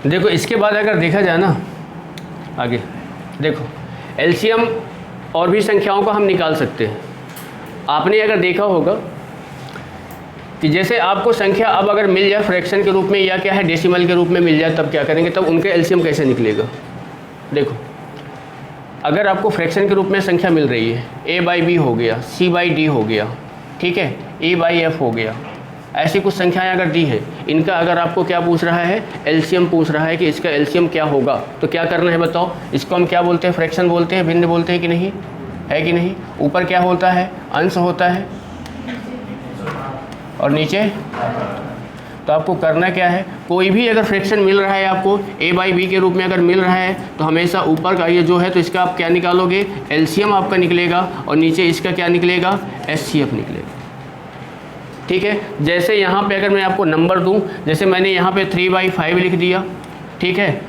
देखो इसके बाद अगर देखा जाए ना आगे, देखो एलसीएम और भी संख्याओं को हम निकाल सकते हैं। आपने अगर देखा होगा कि जैसे आपको संख्या अब अगर मिल जाए फ्रैक्शन के रूप में या क्या है डेसिमल के रूप में मिल जाए, तब क्या करेंगे, तब उनके एलसीएम कैसे निकलेगा। देखो अगर आपको फ्रैक्शन के रूप में संख्या मिल रही है, a/b हो गया, c/d हो गया, ठीक है, e/f हो गया, ऐसी कुछ संख्याएं अगर दी है, इनका अगर आपको क्या पूछ रहा है, एलसीएम पूछ रहा है कि इसका एलसीएम क्या होगा, तो क्या करना है बताओ। इसको हम क्या बोलते हैं, फ्रैक्शन बोलते हैं, भिन्न बोलते हैं कि नहीं, है कि नहीं। ऊपर क्या होता है, अंश होता है, और नीचे, तो आपको करना क्या है, कोई भी अगर फ्रैक्शन मिल रहा है आपको a/b के रूप में अगर मिल रहा है, तो हमेशा ऊपर का ये जो है तो इसका आप क्या निकालोगे, एलसीएम आपका निकलेगा, और नीचे इसका क्या निकलेगा, एचसीएफ निकलेगा। ठीक है, जैसे यहाँ पे अगर मैं आपको नंबर दूँ, जैसे मैंने यहाँ पे 3/5 लिख दिया, ठीक है,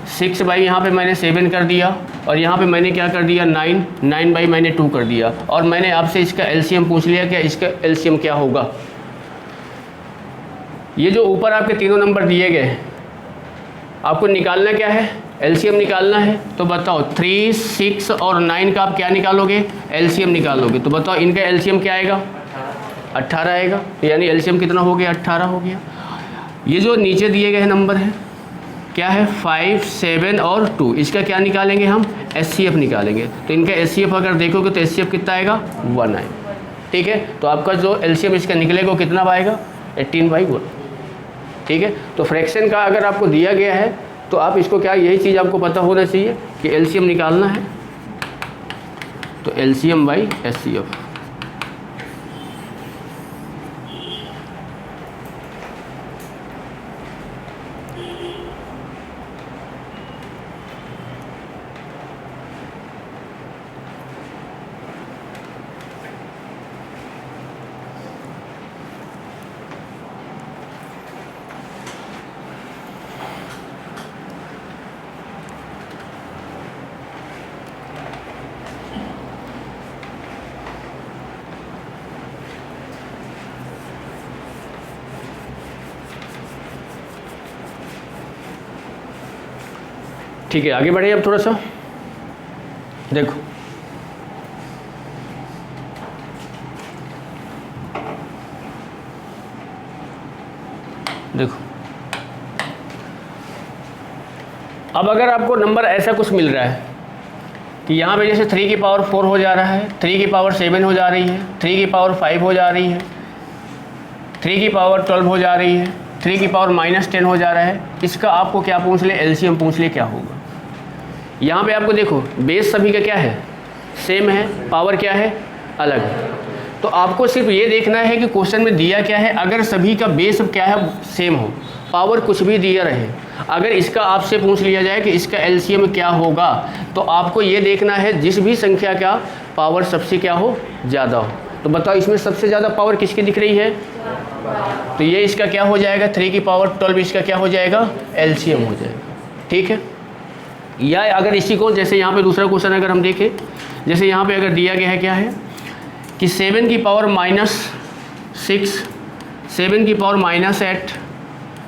6 यहाँ पे मैंने 7 कर दिया, और यहाँ पे मैंने क्या कर दिया 9 मैंने 2 कर दिया, और मैंने आपसे इसका एलसीएम पूछ लिया कि इसका एलसीएम क्या होगा। ये जो ऊपर आपके तीनों नंबर दिए गए हैं, आपको निकालना क्या है, एलसीएम निकालना है। तो बताओ 3, 6 और 9 का आप क्या निकालोगे, एलसीएम निकालोगे। तो बताओ इनका एलसीएम क्या आएगा, 18 आएगा। तो यानी एलसीएम कितना हो गया, 18 हो गया। ये जो नीचे दिए गए नंबर हैं क्या है, 5, 7 और 2, इसका क्या निकालेंगे हम, एचसीएफ निकालेंगे। तो इनका एचसीएफ अगर देखोगे तो एचसीएफ कितना आएगा, 1 आएगा। ठीक है, तो आपका जो एलसीएम इसका निकलेगा वो कितना आएगा, 18/1। ठीक है, तो फ्रैक्शन का अगर आपको दिया गया है तो आप इसको क्या, यही चीज़ आपको पता होना चाहिए कि एलसीएम निकालना है, तो LCM/HCF। ठीक है, आगे बढ़े अब थोड़ा सा। देखो देखो अब अगर आपको नंबर ऐसा कुछ मिल रहा है कि यहाँ पे जैसे 3 की पावर 4 हो जा रहा है, 3 की पावर 7 हो जा रही है, 3 की पावर 5 हो जा रही है, 3 की पावर 12 हो जा रही है, 3 की पावर -10 हो जा रहा है, इसका आपको क्या पूछ ले, एलसीएम पूछ ले क्या होगा। यहाँ पे आपको देखो बेस सभी का क्या है, सेम है, पावर क्या है, अलग है। तो आपको सिर्फ ये देखना है कि क्वेश्चन में दिया क्या है। अगर सभी का बेस क्या है, सेम हो, पावर कुछ भी दिया रहे, अगर इसका आपसे पूछ लिया जाए कि इसका एलसीएम क्या होगा, तो आपको ये देखना है जिस भी संख्या का पावर सबसे क्या हो, ज़्यादा हो। तो बताओ इसमें सबसे ज़्यादा पावर किसकी दिख रही है, तो ये इसका क्या हो जाएगा, 3 की पावर 12 इसका क्या हो जाएगा, एलसीएम हो जाएगा। ठीक है, या अगर इसी को जैसे यहाँ पे दूसरा क्वेश्चन अगर हम देखें, जैसे यहाँ पे अगर दिया गया है क्या है कि 7 की पावर -6, 7 की पावर -8,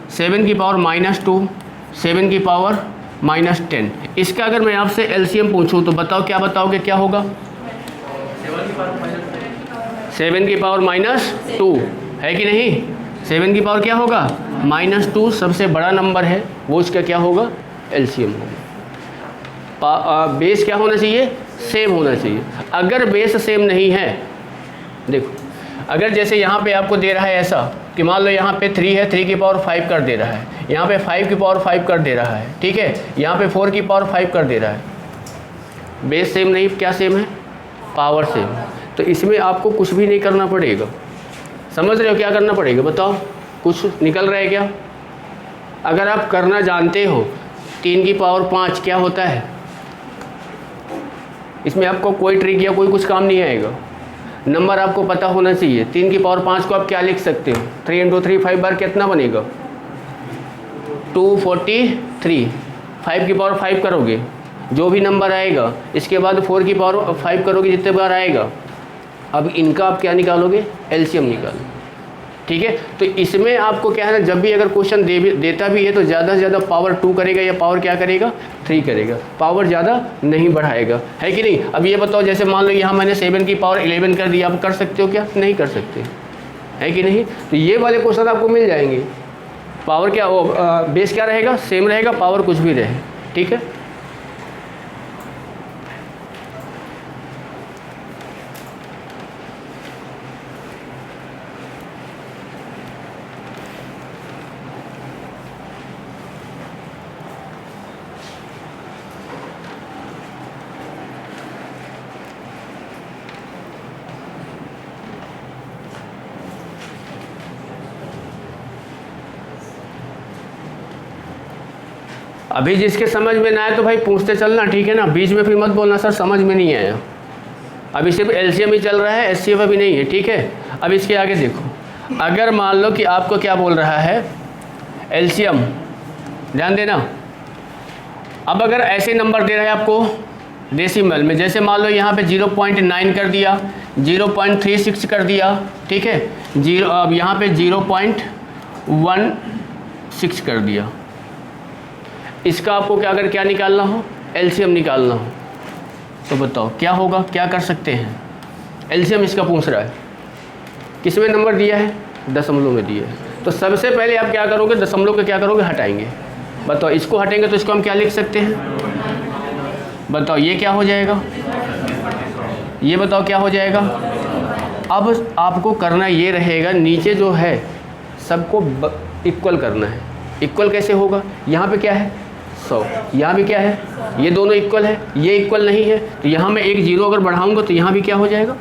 7 की पावर -2, 7 की पावर -10, इसका अगर मैं आपसे एलसीएम पूछूं तो बताओ, क्या बताओगे क्या होगा, 7 की पावर -2 है कि नहीं। 7 की पावर क्या होगा, -2 सबसे बड़ा नंबर है, वो इसका क्या होगा, एलसीएम होगा। बेस क्या होना चाहिए, सेम होना चाहिए। अगर बेस सेम नहीं है, देखो अगर जैसे यहाँ पे आपको दे रहा है ऐसा कि मान लो यहाँ पे 3 है, 3 की पावर 5 कर दे रहा है, यहाँ पे 5 की पावर 5 कर दे रहा है, ठीक है, यहाँ पे 4 की पावर 5 कर दे रहा है, बेस सेम नहीं, क्या सेम है, पावर सेम। तो इसमें आपको कुछ भी नहीं करना पड़ेगा। समझ रहे हो क्या करना पड़ेगा, बताओ कुछ निकल रहा है क्या। अगर आप करना जानते हो 3 की पावर 5 क्या होता है, इसमें आपको कोई ट्रिक या कोई कुछ काम नहीं आएगा। नंबर आपको पता होना चाहिए। 3 की पावर 5 को आप क्या लिख सकते हो, 3 × 3 5 बार कितना बनेगा, 243। 5 की पावर 5 करोगे, जो भी नंबर आएगा, इसके बाद 4 की पावर 5 करोगे, जितने बार आएगा। अब इनका आप क्या निकालोगे, एलसीएम निकालो। ठीक है। तो इसमें आपको क्या है ना, जब भी अगर क्वेश्चन देता भी है तो ज़्यादा से ज़्यादा पावर 2 करेगा या पावर क्या करेगा 3 करेगा, पावर ज़्यादा नहीं बढ़ाएगा, है कि नहीं। अब ये बताओ, जैसे मान लो यहाँ मैंने 7 की पावर 11 कर दिया, आप कर सकते हो क्या, नहीं कर सकते, है कि नहीं। तो ये वाले क्वेश्चन आपको मिल जाएंगे, पावर क्या बेस क्या रहेगा, सेम रहेगा, पावर कुछ भी रहे, ठीक है। अभी जिसके समझ में ना आए तो भाई पूछते चलना, ठीक है ना, बीच में फिर मत बोलना सर समझ में नहीं आया। अभी सिर्फ एलसीएम ही चल रहा है, एचसीएफ अभी नहीं है, ठीक है। अब इसके आगे देखो, अगर मान लो कि आपको क्या बोल रहा है एलसीएम, ध्यान देना। अब अगर ऐसे नंबर दे रहा है आपको डेसिमल में, जैसे मान लो यहाँ पे 0.9 कर दिया, 0.36 कर दिया, ठीक है, अब यहाँ पे 0.16 कर दिया, इसका आपको क्या अगर क्या निकालना हो, एलसीएम निकालना हो, तो बताओ क्या होगा, क्या कर सकते हैं। एलसीएम इसका पूछ रहा है, किस में नंबर दिया है, दशमलव में दिया है। तो सबसे पहले आप क्या करोगे, दशमलव के क्या करोगे, हटाएंगे। बताओ इसको हटेंगे तो इसको हम क्या लिख सकते हैं, बताओ ये क्या हो जाएगा, ये बताओ क्या हो जाएगा। अब आपको करना ये रहेगा, नीचे जो है सबको इक्वल करना है। इक्वल कैसे होगा, यहाँ पे क्या है 100, यहाँ भी क्या है, ये दोनों इक्वल है, ये इक्वल नहीं है, तो यहाँ मैं एक जीरो अगर बढ़ाऊंगा तो यहाँ भी क्या हो जाएगा,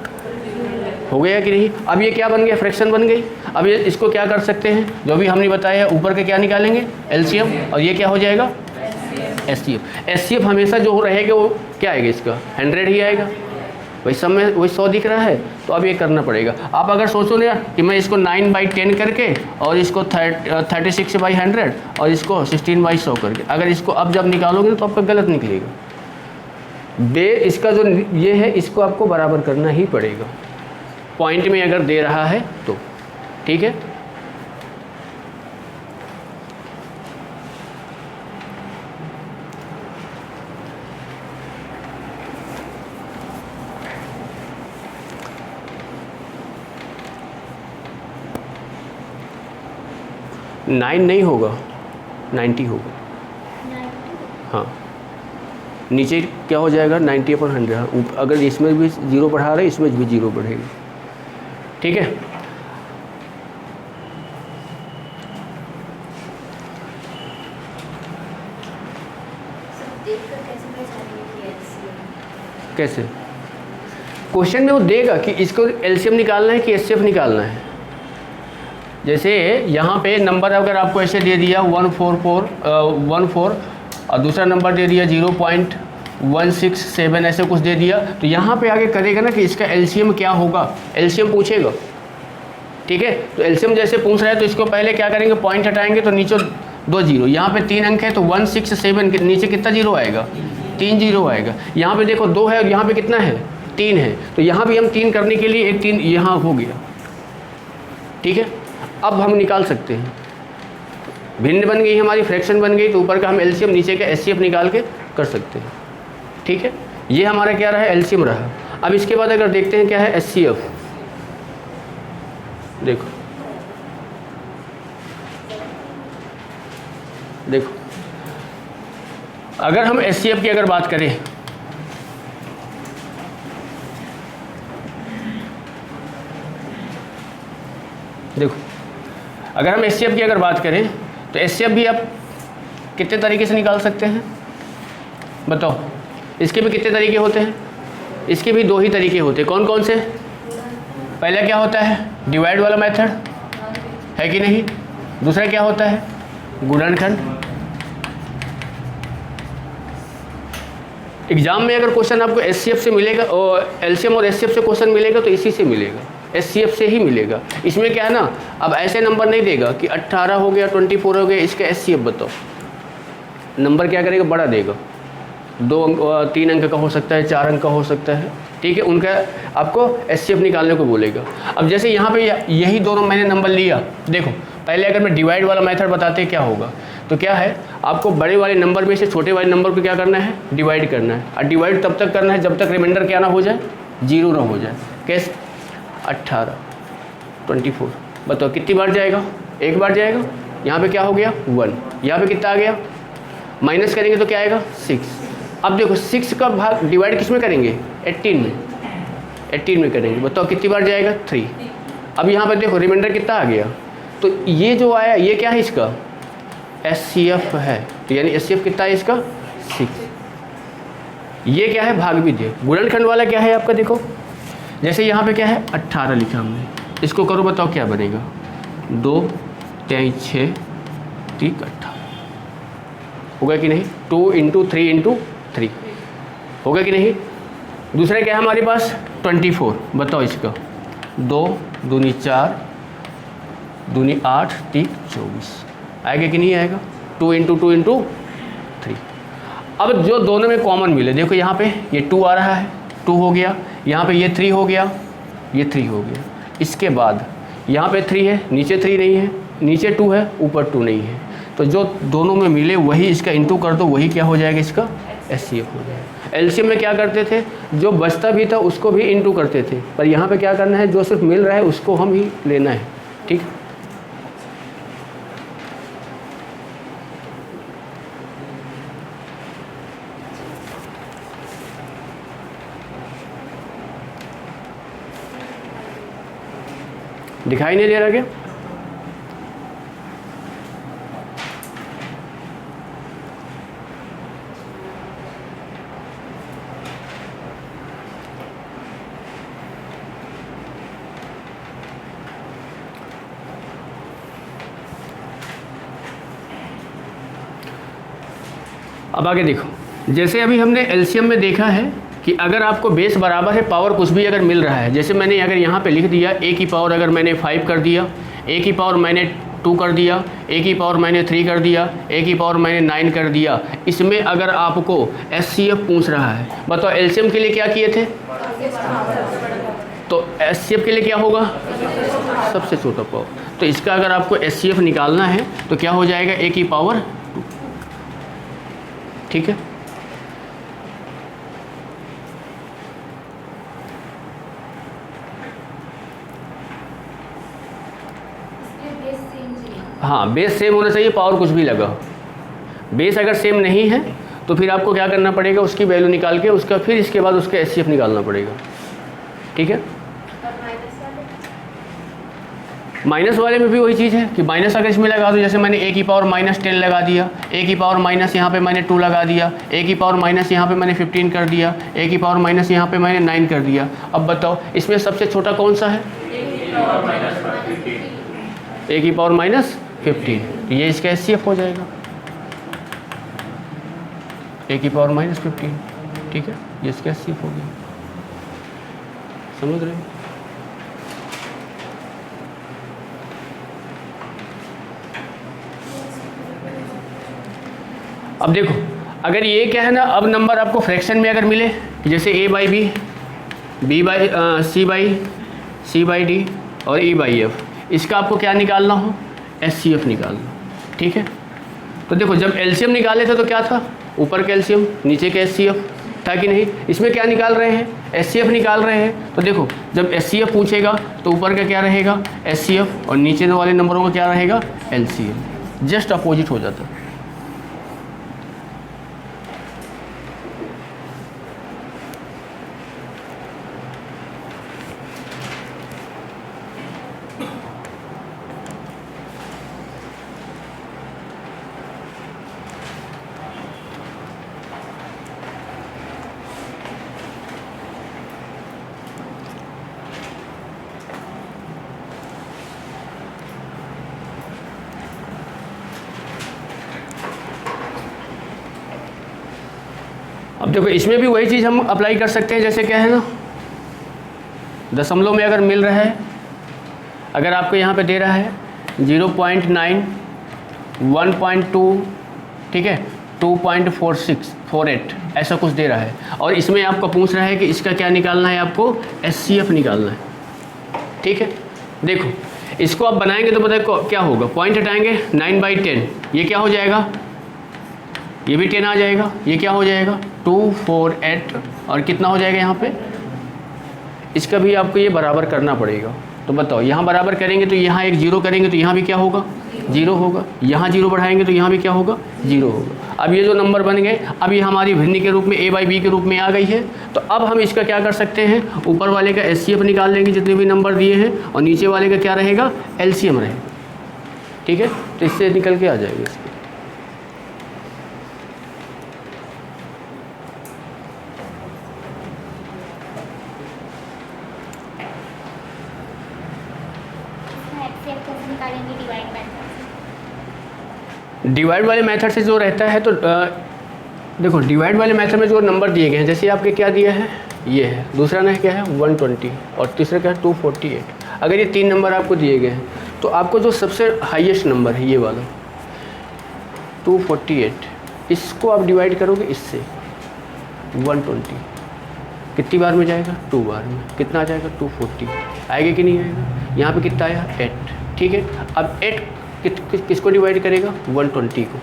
हो गया कि नहीं। अब ये क्या बन गया, फ्रैक्शन बन गई। अब ये इसको क्या कर सकते हैं, जो भी हमने बताया, ऊपर के क्या निकालेंगे एलसीएम, और ये क्या हो जाएगा एचसीएफ। एचसीएफ हमेशा जो रहेगा वो क्या आएगा, इसका 100 ही आएगा। वही सब में वही 100 दिख रहा है, तो अब ये करना पड़ेगा। आप अगर सोचो ना कि मैं इसको 9/10 करके और इसको 36/100 और इसको 16/100 करके, अगर इसको अब जब निकालोगे तो आपका गलत निकलेगा। इसका जो ये है इसको आपको बराबर करना ही पड़ेगा, पॉइंट में अगर दे रहा है तो, ठीक है। नाइन नहीं होगा, 90 होगा, हाँ। नीचे क्या हो जाएगा 90/100, अगर इसमें भी 0 बढ़ा रहे इसमें भी 0 बढ़ेगा, ठीक है। कैसे, क्वेश्चन में वो देगा कि इसको एलसीएम निकालना है कि एचसीएफ निकालना है। जैसे यहाँ पे नंबर अगर आपको ऐसे दे दिया 144 और दूसरा नंबर दे दिया 0.167 ऐसे कुछ दे दिया, तो यहाँ पे आगे करेगा ना कि इसका एलसीएम क्या होगा, एलसीएम पूछेगा, ठीक है। तो एलसीएम जैसे पूछ रहा है तो इसको पहले क्या करेंगे, पॉइंट हटाएंगे तो नीचे 2 जीरो, यहाँ पे 3 अंक है तो 167 के नीचे कितना जीरो आएगा, 3 जीरो आएगा। यहाँ पे देखो 2 है और यहाँ पे कितना है 3 है, तो यहाँ भी हम 3 करने के लिए एक 3 यहाँ हो गया, ठीक है। अब हम निकाल सकते हैं, भिन्न बन गई हमारी, फ्रैक्शन बन गई, तो ऊपर का हम एलसीएम नीचे का एचसीएफ निकाल के कर सकते हैं, ठीक है। ये हमारा क्या रहा, एलसीएम रहा। अब इसके बाद अगर देखते हैं क्या है एचसीएफ, देखो देखो अगर हम एचसीएफ की अगर बात करें, देखो अगर हम एचसीएफ की अगर बात करें तो एचसीएफ भी आप कितने तरीके से निकाल सकते हैं, बताओ। इसके भी कितने तरीके होते हैं, इसके भी 2 ही तरीके होते हैं। कौन कौन से, पहला क्या होता है डिवाइड वाला मेथड, है कि नहीं। दूसरा क्या होता है गुणनखंड। एग्जाम में अगर क्वेश्चन आपको एचसीएफ से मिलेगा और एलसीएम और एचसीएफ से क्वेश्चन मिलेगा तो इसी से मिलेगा, एचसीएफ से ही मिलेगा। इसमें क्या है ना, अब ऐसे नंबर नहीं देगा कि 18 हो गया 24 हो गया, इसका एचसीएफ बताओ, नंबर क्या करेगा बड़ा देगा, 2 अंक 3 अंक का हो सकता है, 4 अंक का हो सकता है, ठीक है, उनका आपको एचसीएफ निकालने को बोलेगा। अब जैसे यहाँ पे यही दोनों मैंने नंबर लिया, देखो पहले अगर मैं डिवाइड वाला मेथड बताते क्या होगा, तो क्या है आपको बड़े वाले नंबर में से छोटे वाले नंबर को क्या करना है, डिवाइड करना है। और डिवाइड तब तक करना है जब तक रिमाइंडर क्या ना हो जाए, 0 ना हो जाए। कैसे, 18 24, बताओ कितनी बार जाएगा, एक बार जाएगा। यहाँ पे क्या हो गया 1, यहाँ पे कितना आ गया, माइनस करेंगे तो क्या आएगा 6। अब देखो 6 का भाग डिवाइड किस में करेंगे, 18 में, 18 में करेंगे, बताओ कितनी बार जाएगा 3। अब यहाँ पर देखो रिमाइंडर कितना आ गया, तो ये जो आया ये क्या है, इसका एचसीएफ है, तो यानी एचसीएफ कितना है इसका 6। ये क्या है, भाग विधेय। गुणनखंड वाला क्या है आपका, देखो जैसे यहाँ पे क्या है 18 लिखा हमने, इसको करो बताओ क्या बनेगा, 2 3 6 3 18 होगा कि नहीं, 2 इंटू 3 इंटू 3 होगा कि नहीं। दूसरा क्या है हमारे पास 24, बताओ इसका 2 दूनी 4 दूनी 8 3 24 आएगा कि नहीं आएगा, 2 इंटू 2 इंटू 3। अब जो दोनों में कॉमन मिले, देखो यहाँ पे ये 2 आ रहा है, 2 हो गया, यहाँ पे ये 3 हो गया, ये 3 हो गया। इसके बाद यहाँ पे 3 है, नीचे 3 नहीं है, नीचे 2 है, ऊपर 2 नहीं है, तो जो दोनों में मिले वही इसका इंटू कर दो, वही क्या हो जाएगा, इसका एचसीएफ हो जाएगा। एलसीएम में क्या करते थे, जो बचता भी था उसको भी इंटू करते थे, पर यहाँ पे क्या करना है, जो सिर्फ मिल रहा है उसको हम ही लेना है, ठीक। दिखाई नहीं दे रहा क्या, अब आगे देखो, जैसे अभी हमने एलसीएम में देखा है कि अगर आपको बेस बराबर है, पावर कुछ भी अगर मिल रहा है, जैसे मैंने अगर यहाँ पे लिख दिया a की पावर अगर मैंने 5 कर दिया, a की पावर मैंने 2 कर दिया, a की पावर मैंने 3 कर दिया, a की पावर मैंने 9 कर दिया, इसमें अगर आपको एचसीएफ पूछ रहा है, बताओ एलसीएम के लिए क्या किए थे, तो एचसीएफ के लिए क्या होगा, सबसे छोटा पावर। तो इसका अगर आपको एचसीएफ निकालना है तो क्या हो जाएगा, a की पावर 2, ठीक है। हाँ, बेस सेम होना चाहिए, पावर कुछ भी लगा। बेस अगर सेम नहीं है तो फिर आपको क्या करना पड़ेगा, उसकी वैल्यू निकाल के उसका फिर इसके बाद उसका एचसीएफ निकालना पड़ेगा, ठीक है। माइनस वाले में भी वही चीज़ है कि माइनस अगर इसमें लगा दो, जैसे मैंने a की पावर -10 लगा दिया, a की पावर माइनस यहाँ पे मैंने 2 लगा दिया, a की पावर माइनस यहाँ पे मैंने 15 कर दिया, a की पावर माइनस यहाँ पे मैंने 9 कर दिया। अब बताओ इसमें सबसे छोटा कौन सा है, a की पावर -15, ये इसका एचसीएफ हो जाएगा, a की पावर -15, ठीक है, ये इसका एचसीएफ हो गया। समझ रहे हैं। अब देखो अगर ये क्या है ना, अब नंबर आपको फ्रैक्शन में अगर मिले, जैसे a/b, c/d और e/f, इसका आपको क्या निकालना हो, एचसीएफ निकालना, ठीक है। तो देखो जब एलसीएम निकाले थे तो क्या था, ऊपर का एलसीएम नीचे का एचसीएफ था कि नहीं, इसमें क्या निकाल रहे हैं, एचसीएफ निकाल रहे हैं। तो देखो जब एचसीएफ पूछेगा तो ऊपर का क्या रहेगा, एचसीएफ, और नीचे वाले नंबरों का क्या रहेगा, एलसीएम, जस्ट अपोजिट हो जाता है। अब देखो इसमें भी वही चीज़ हम अप्लाई कर सकते हैं, जैसे क्या है ना, दशमलव में अगर मिल रहा है, अगर आपको यहाँ पे दे रहा है 0.9, 1.2, ठीक है, 2 2.4648 ऐसा कुछ दे रहा है, और इसमें आपको पूछ रहा है कि इसका क्या निकालना है, आपको HCF निकालना है। ठीक है, देखो इसको आप बनाएंगे तो पता है क्या होगा, पॉइंट हटाएंगे 9/10, ये क्या हो जाएगा, ये भी 10 आ जाएगा, ये क्या हो जाएगा 248, और कितना हो जाएगा यहाँ पे, इसका भी आपको ये बराबर करना पड़ेगा। तो बताओ यहाँ बराबर करेंगे तो यहाँ एक जीरो करेंगे तो यहाँ भी क्या होगा, जीरो होगा, यहाँ जीरो बढ़ाएंगे तो यहाँ भी क्या होगा, जीरो होगा। अब ये जो नंबर बन गए, अब ये हमारी भिन्न के रूप में A/B के रूप में आ गई है। तो अब हम इसका क्या कर सकते हैं, ऊपर वाले का HCF निकाल लेंगे जितने भी नंबर दिए हैं, और नीचे वाले का क्या रहेगा, LCM रहेगा। ठीक है, तो इससे निकल के आ जाएगा इसके। डिवाइड वाले मेथड से जो रहता है, तो देखो डिवाइड वाले मेथड में जो नंबर दिए गए हैं, जैसे आपके क्या दिया है, ये है, दूसरा ना क्या है 120, और तीसरा क्या है 248। अगर ये 3 नंबर आपको दिए गए हैं तो आपको जो सबसे हाईएस्ट नंबर है ये वाला 248, इसको आप डिवाइड करोगे इससे 120, कितनी बार में जाएगा, 2 बार में, कितना आ जाएगा 240, आएगा कि नहीं आएगा, यहाँ पे कितना आया 8। ठीक है, अब 8 किसको डिवाइड करेगा, 120 को।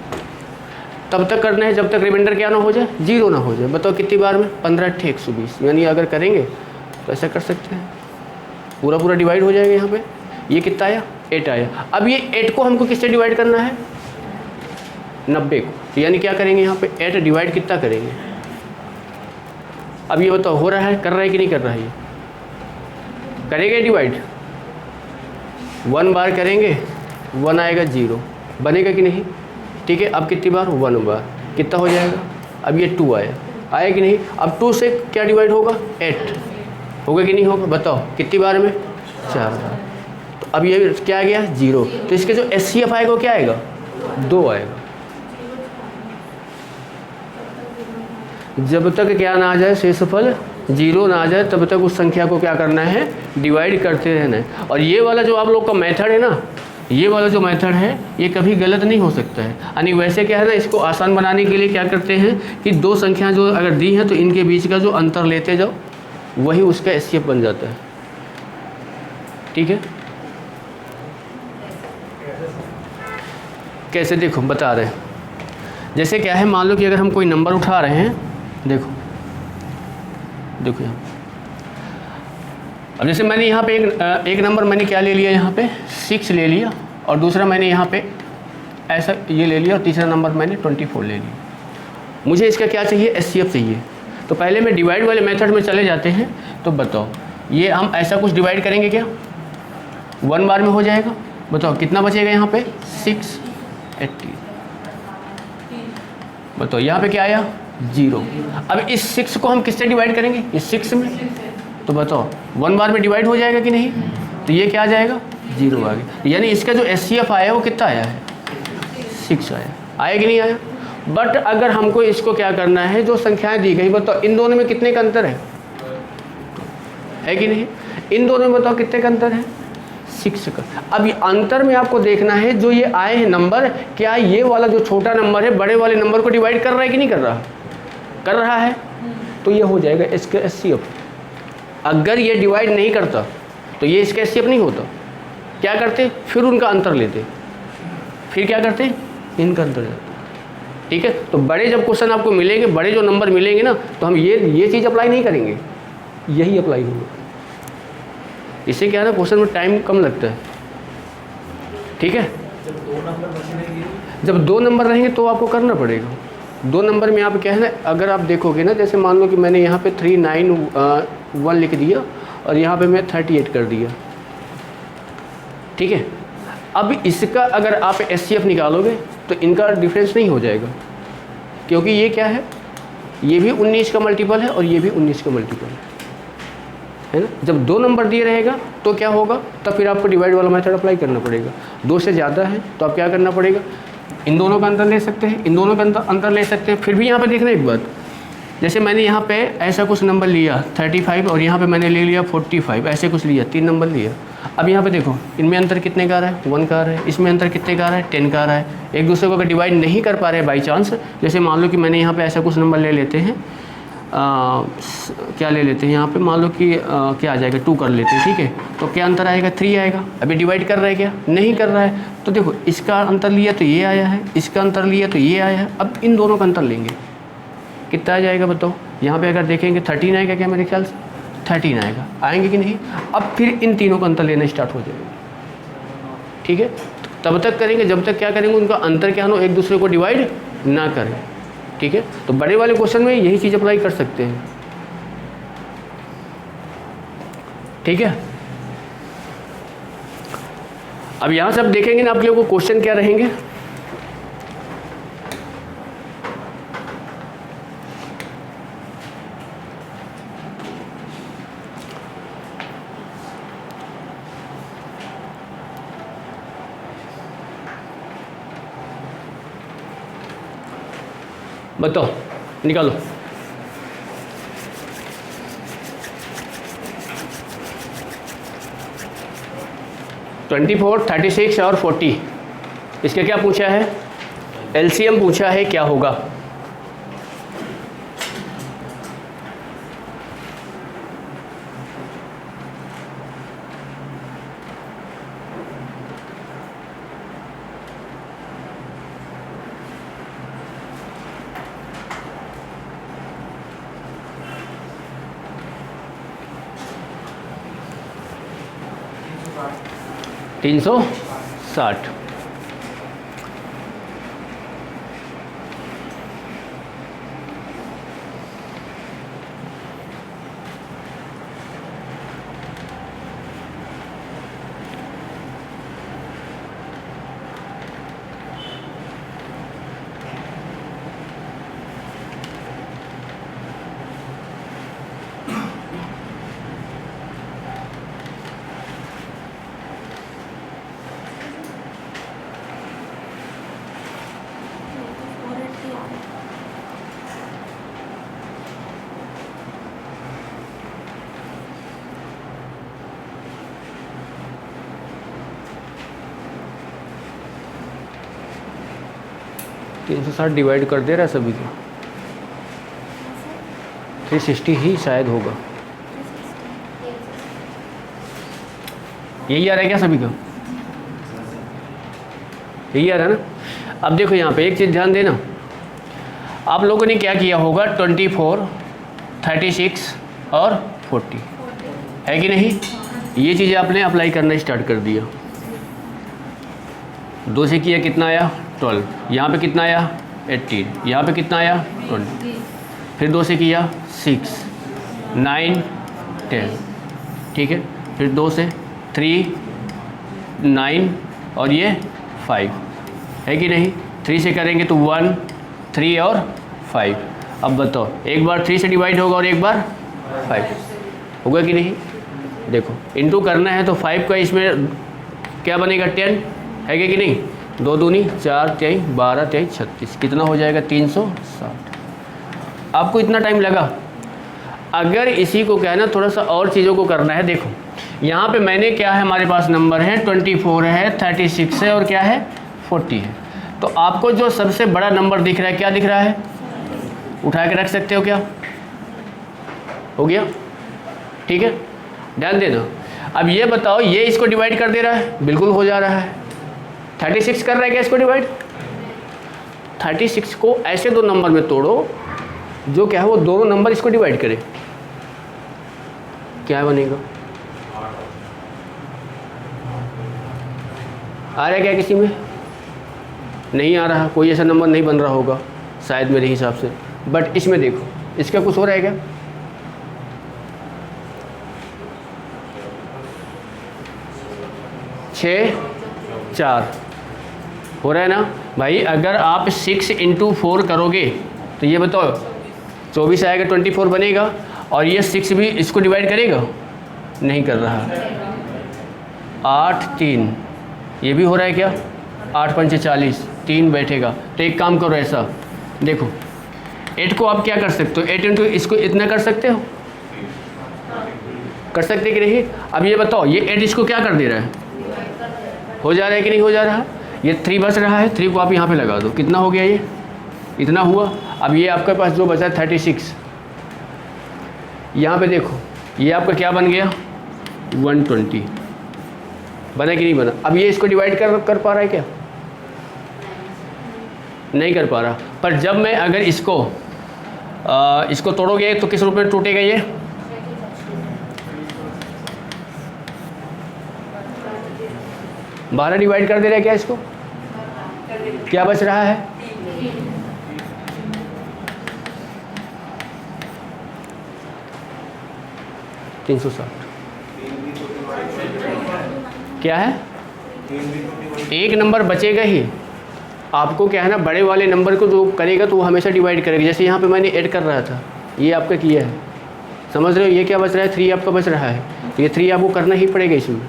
तब तक करना है जब तक रिमाइंडर क्या ना हो जाए, जीरो ना हो जाए। बताओ कितनी बार में, 15/120, यानी अगर करेंगे तो ऐसा कर सकते हैं, पूरा पूरा डिवाइड हो जाएगा। यहाँ पे ये कितना आया, 8 आया। अब ये 8 को हमको किससे डिवाइड करना है, 90 को, तो यानी क्या करेंगे यहाँ पे 8 डिवाइड कितना करेंगे। अब ये बताओ हो रहा है, कर रहा है कि नहीं कर रहा है, ये करेंगे डिवाइड, 1 बार करेंगे 1 आएगा, 0 बनेगा कि नहीं। ठीक है, अब कितनी बार, 1 बार, कितना हो जाएगा, अब ये 2 आया कि नहीं। अब 2 से क्या डिवाइड होगा, 8 होगा कि नहीं होगा, बताओ कितनी बार में, 4 बार। तो अब ये क्या आ गया, 0, तो इसके जो HCF आएगा वो क्या आएगा, 2 आएगा। जब तक क्या ना आ जाए, शेषफल 0 ना आ जाए, तब तक उस संख्या को क्या करना है, डिवाइड करते रहना है। और ये वाला जो आप लोग का मेथड है ना, ये वाला जो मेथड है ये कभी गलत नहीं हो सकता है। यानी वैसे क्या है ना, इसको आसान बनाने के लिए क्या करते हैं कि 2 संख्याएं जो अगर दी हैं तो इनके बीच का जो अंतर लेते जाओ, वही उसका HCF बन जाता है। ठीक है, कैसे देखो बता रहे हैं, जैसे क्या है, मान लो कि अगर हम कोई नंबर उठा रहे हैं, देखो यहाँ, अब जैसे मैंने यहाँ पे एक नंबर मैंने क्या ले लिया, यहाँ पे 6 ले लिया, और दूसरा मैंने यहाँ पे ऐसा ये ले लिया, और तीसरा नंबर मैंने 24 ले लिया। मुझे इसका क्या चाहिए, HCF चाहिए। तो पहले मैं डिवाइड वाले मेथड में चले जाते हैं। तो बताओ ये हम ऐसा कुछ डिवाइड करेंगे क्या, 1 बार में हो जाएगा। बताओ कितना बचेगा यहाँ पे, 680। बताओ यहाँ पे क्या आया, 0। अब इस 6 को हम किससे डिवाइड करेंगे, इस 6 में। तो बताओ 1 बार में डिवाइड हो जाएगा कि नहीं, तो ये क्या आ जाएगा, 0 आ गया। यानी इसका जो HCF आया वो कितना आया है, 6 आया कि नहीं आया। बट अगर हमको इसको क्या करना है, जो संख्याएं दी गई, बताओ इन दोनों में कितने का अंतर है कि नहीं, इन दोनों में बताओ कितने का अंतर है, 6 का। अब ये अंतर में आपको देखना है, जो ये आए हैं नंबर, क्या ये वाला जो छोटा नंबर है बड़े वाले नंबर को डिवाइड कर रहा है कि नहीं कर रहा, कर रहा है, तो ये हो जाएगा इसका HCF। अगर ये डिवाइड नहीं करता तो ये इसका HCF नहीं होता। क्या करते, फिर उनका अंतर लेते, फिर क्या करते, इनका अंतर जाता। ठीक है, तो बड़े जब क्वेश्चन आपको मिलेंगे, बड़े जो नंबर मिलेंगे ना, तो हम ये चीज़ अप्लाई नहीं करेंगे, यही अप्लाई होगा। इससे क्या है ना, क्वेश्चन में टाइम कम लगता है। ठीक है, जब 2 नंबर रहेंगे तो आपको करना पड़ेगा। 2 नंबर में आप क्या है ना, अगर आप देखोगे ना, जैसे मान लो कि मैंने यहाँ पे 391 लिख दिया और यहाँ पे मैं 38 कर दिया। ठीक है, अब इसका अगर आप HCF निकालोगे तो इनका डिफरेंस नहीं हो जाएगा, क्योंकि ये क्या है, ये भी 19 का मल्टीपल है और ये भी 19 का मल्टीपल है ना। जब 2 नंबर दिए रहेगा तो क्या होगा, तब फिर आपको डिवाइड वाला मेथड अप्लाई करना पड़ेगा। 2 से ज़्यादा है तो आप क्या करना पड़ेगा, इन दोनों का अंतर ले सकते हैं, इन दोनों का अंतर ले सकते हैं। फिर भी यहाँ पे देखना एक बात, जैसे मैंने यहाँ पे ऐसा कुछ नंबर लिया 35 और यहाँ पे मैंने ले लिया 45, ऐसे कुछ लिया, 3 नंबर लिया। अब यहाँ पे देखो, इनमें अंतर कितने का आ रहा है, 1 का आ रहा है, इसमें अंतर कितने का आ रहा है, 10 का आ रहा है। एक दूसरे को अगर डिवाइड नहीं कर पा रहे बाई चांस, जैसे मान लो कि मैंने यहाँ पे ऐसा कुछ नंबर ले लेते हैं, क्या ले लेते हैं यहाँ पे, मान लो कि क्या आ जाएगा, 2 कर लेते हैं, ठीक है। तो क्या अंतर आएगा, 3 आएगा। अभी डिवाइड कर रहा है क्या, नहीं कर रहा है। तो देखो इसका अंतर लिया तो ये आया है, इसका अंतर लिया तो ये आया है। अब इन दोनों का अंतर लेंगे, कितना आ जाएगा बताओ। यहाँ पे अगर देखेंगे 13 आएगा क्या, मेरे ख्याल से 13 आएगा, आएंगे कि नहीं। अब फिर इन तीनों का अंतर लेना स्टार्ट हो जाएगा, ठीक है। तब तक करेंगे जब तक क्या करेंगे, उनका अंतर क्या हो, एक दूसरे को डिवाइड ना करें, ठीक है। तो बड़े वाले क्वेश्चन में यही चीज़ अप्लाई कर सकते हैं, ठीक है। अब यहाँ से आप देखेंगे ना, आप लोगों को क्वेश्चन क्या रहेंगे। बताओ, निकालो। ट्वेंटी 24, 36 और 40, इसके क्या पूछा है, एलसीएम पूछा है, क्या होगा। तीन 360। तीन 360 डिवाइड कर दे रहा है सभी को, 360 ही शायद होगा। यही आ रहा है क्या सभी का, यही आ रहा है ना। अब देखो यहाँ पे एक चीज़ ध्यान देना, आप लोगों ने क्या किया होगा, 24, 36 और 40 है कि नहीं, ये चीज़ें आपने अप्लाई करना स्टार्ट कर दिया। 2 से किया कितना आया, 12, यहाँ पे कितना आया, 18, यहाँ पे कितना आया, 20, फिर 2 से किया 6, 9, 10, ठीक है। फिर 2 से 3, 9 और ये 5 है कि नहीं। 3 से करेंगे तो 1, 3 और 5। अब बताओ, एक बार 3 से डिवाइड होगा और एक बार 5 होगा कि नहीं। देखो इनटू करना है तो 5 का इसमें क्या बनेगा, 10 है कि नहीं। 2 दूनी 4, 3, 12, 3, 36, कितना हो जाएगा, 360। आपको इतना टाइम लगा। अगर इसी को क्या है ना, थोड़ा सा और चीज़ों को करना है। देखो यहाँ पे मैंने क्या है, हमारे पास नंबर है 24 है, 36 है और क्या है 40 है। तो आपको जो सबसे बड़ा नंबर दिख रहा है, क्या दिख रहा है, उठा के रख सकते हो क्या, हो गया, ठीक है। ध्यान देना। अब ये बताओ, ये इसको डिवाइड कर दे रहा है, बिल्कुल हो जा रहा है। 36 कर रहा है क्या इसको डिवाइड, 36 को ऐसे 2 नंबर में तोड़ो जो क्या है वो दोनों नंबर इसको डिवाइड करे, क्या बनेगा, आ रहा है क्या, किसी में नहीं आ रहा, कोई ऐसा नंबर नहीं बन रहा होगा शायद मेरे हिसाब से। बट इसमें देखो, इसका कुछ हो रहा है क्या, छः 4 हो रहा है ना भाई। अगर आप 6 × 4 करोगे तो ये बताओ 24 आएगा, 24 बनेगा। और ये 6 भी इसको डिवाइड करेगा, नहीं कर रहा। 8, 3 ये भी हो रहा है क्या, 8 पंचे 40, 3 बैठेगा। तो एक काम करो, ऐसा देखो 8 को आप क्या कर सकते हो, 8 × इसको इतना कर सकते हो, कर सकते कि नहीं? अब ये बताओ, ये 8 इसको क्या कर दे रहा है? हो जा रहा है कि नहीं हो जा रहा है? ये 3 बच रहा है, 3 को आप यहाँ पे लगा दो, कितना हो गया? ये इतना हुआ। अब ये आपके पास जो बचा 36, यहाँ पे देखो ये आपका क्या बन गया? 120 बना कि नहीं बना? अब ये इसको डिवाइड कर पा रहा है क्या? नहीं कर पा रहा। पर जब मैं अगर इसको तोड़ोगे तो किस रूप में टूटेगा? ये 12 डिवाइड कर दे रहा है क्या इसको? क्या बच रहा है? $360 क्या है? एक नंबर बचेगा ही। आपको क्या है ना, बड़े वाले नंबर को जो करेगा तो वो हमेशा डिवाइड करेगा। जैसे यहाँ पे मैंने ऐड कर रहा था, ये आपका किया है, समझ रहे हो? ये क्या बच रहा है? 3 आपका बच रहा है, तो ये 3 आपको करना ही पड़ेगा इसमें।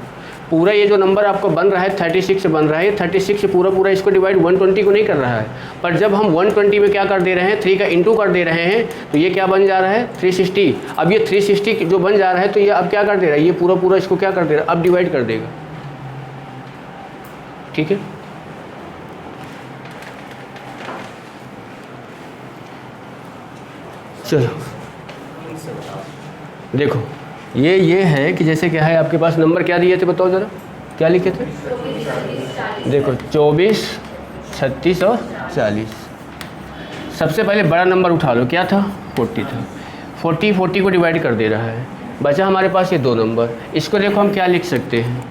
पूरा ये जो नंबर आपको बन रहा है 36 बन रहा है, 36 से पूरा इसको डिवाइड 120 को नहीं कर रहा है। पर जब हम 120 में क्या कर दे रहे हैं? 3 का इंटू कर दे रहे हैं, तो ये क्या बन जा रहा है? 360। अब ये 360 जो बन जा रहा है, तो ये अब क्या कर दे रहा है? ये पूरा इसको क्या कर दे रहा है? अब डिवाइड कर देगा। ठीक है, चलो देखो, ये है कि जैसे क्या है आपके पास नंबर क्या दिए थे, बताओ ज़रा क्या लिखे थे? देखो 24, 36 और 40। सबसे पहले बड़ा नंबर उठा लो, क्या था? 40 था। 40 को डिवाइड कर दे रहा है, बचा हमारे पास ये 2 नंबर। इसको देखो हम क्या लिख सकते हैं?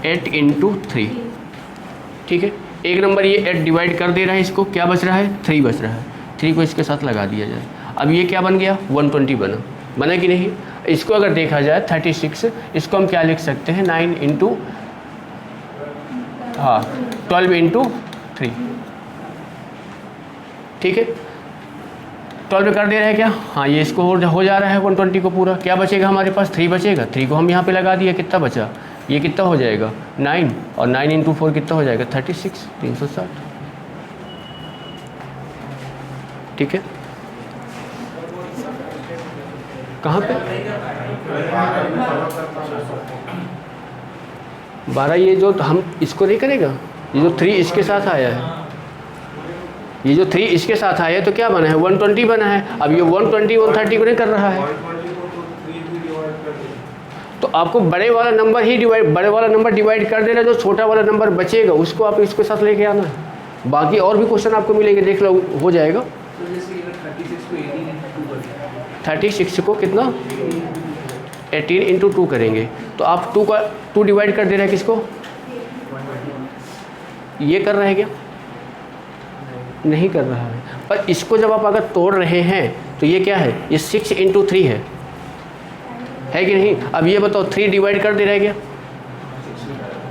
8 × 3। ठीक है, एक नंबर ये 8 डिवाइड कर दे रहा है, इसको क्या बच रहा है? 3 बच रहा है। 3 को इसके साथ लगा दिया जाए। अब ये क्या बन गया? 120 बना कि नहीं? इसको अगर देखा जाए 36, इसको हम क्या लिख सकते हैं? 9 × 12 × 3। ठीक है, 12 कर दे रहे हैं क्या? हाँ, ये इसको हो जा रहा है 120 को पूरा। क्या बचेगा हमारे पास? 3 बचेगा। 3 को हम यहाँ पे लगा दिया, कितना बचा? ये कितना हो जाएगा? 9, और 9 × 4 कितना हो जाएगा? 36, 360। ठीक है, कहाँ पे 12? ये जो हम इसको नहीं करेगा, ये जो 3 इसके साथ आया है, ये जो 3 इसके साथ आया है, तो क्या बना है? 120 बना है। अब ये 120 130 को नहीं कर रहा है, तो आपको बड़े वाला नंबर डिवाइड कर देना। जो छोटा वाला नंबर बचेगा उसको आप इसके साथ लेके आना है। बाकी और भी क्वेश्चन आपको मिलेंगे, देख लो, हो जाएगा। 36 को कितना? 18 × 2 करेंगे, तो आप 2 डिवाइड कर दे रहे हैं किसको? ये कर रहे हैं क्या? नहीं कर रहा है। पर इसको जब आप अगर तोड़ रहे हैं तो ये क्या है? ये 6 × 3 है कि नहीं? अब ये बताओ, 3 डिवाइड कर दे रहा है क्या?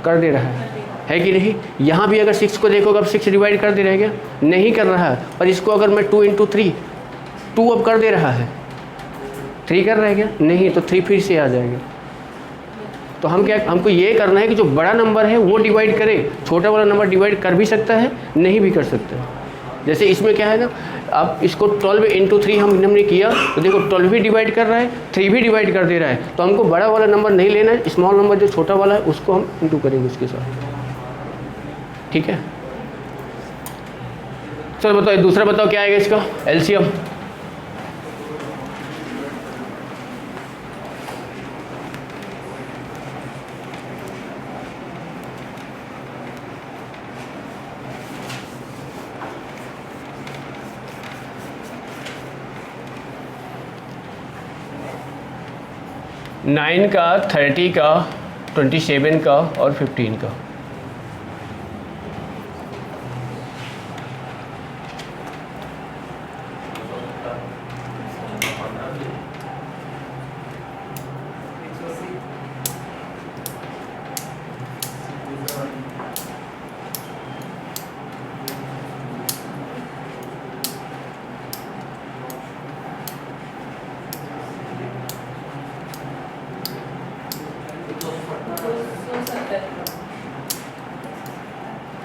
कर दे रहा है कि नहीं? यहाँ भी अगर 6 को देखोगे, अब 6 डिवाइड कर दे रहा है क्या? नहीं कर रहा है। पर इसको अगर मैं 2 × 3, 2 अब कर दे रहा है, 3 कर रहा है क्या? नहीं, तो 3 फिर से आ जाएगा। तो हमको ये करना है कि जो बड़ा नंबर है वो डिवाइड करे, छोटा वाला नंबर डिवाइड कर भी सकता है, नहीं भी कर सकता है। जैसे इसमें क्या है ना, अब इसको 12 × 3 हमने किया, तो देखो 12 भी डिवाइड कर रहा है, 3 भी डिवाइड कर दे रहा है। तो हमको बड़ा वाला नंबर नहीं लेना है, स्मॉल नंबर जो छोटा वाला है उसको हम इंटू करेंगे उसके साथ। ठीक है, चलो बताओ दूसरा, बताओ क्या आएगा इसका एलसीएम? नाइन का, 30 का, 27 का और 15 का।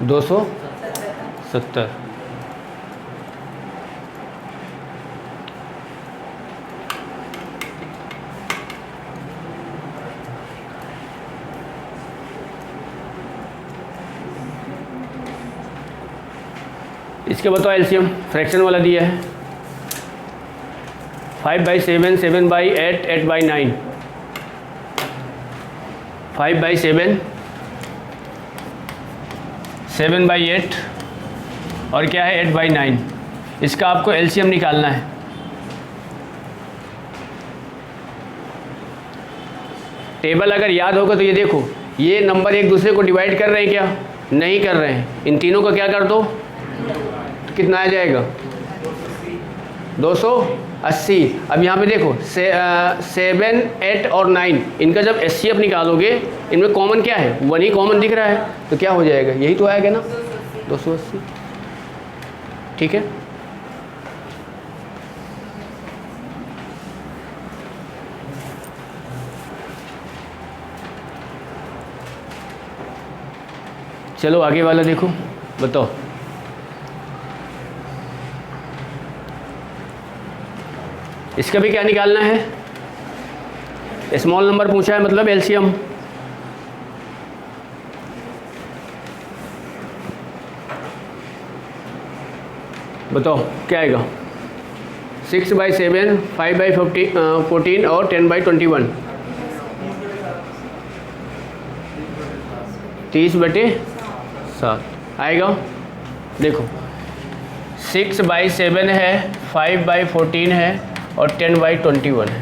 दो 270। इसके बताओ एलसीएम, फ्रैक्शन वाला दिया है 5/7, 7/8, 8/9, 5/7, 7/8 और क्या है 8/9। इसका आपको एलसीएम निकालना है। टेबल अगर याद होगा तो ये देखो, ये नंबर एक दूसरे को डिवाइड कर रहे हैं क्या? नहीं कर रहे हैं। इन तीनों को क्या कर दो तो कितना आ जाएगा 280। अब यहाँ पे देखो 7, 8 और 9, इनका जब एचसीएफ निकालोगे इनमें कॉमन क्या है? 1 ही कॉमन दिख रहा है, तो क्या हो जाएगा? यही तो आएगा ना 280। ठीक है, चलो आगे वाला देखो, बताओ। इसका भी क्या निकालना है? स्मॉल नंबर पूछा है, मतलब एलसीएम। बताओ क्या आएगा? 6/7, 5/14 और 10/21, 30/7 आएगा। देखो 6/7 है, 5/14 है और 10/21 है।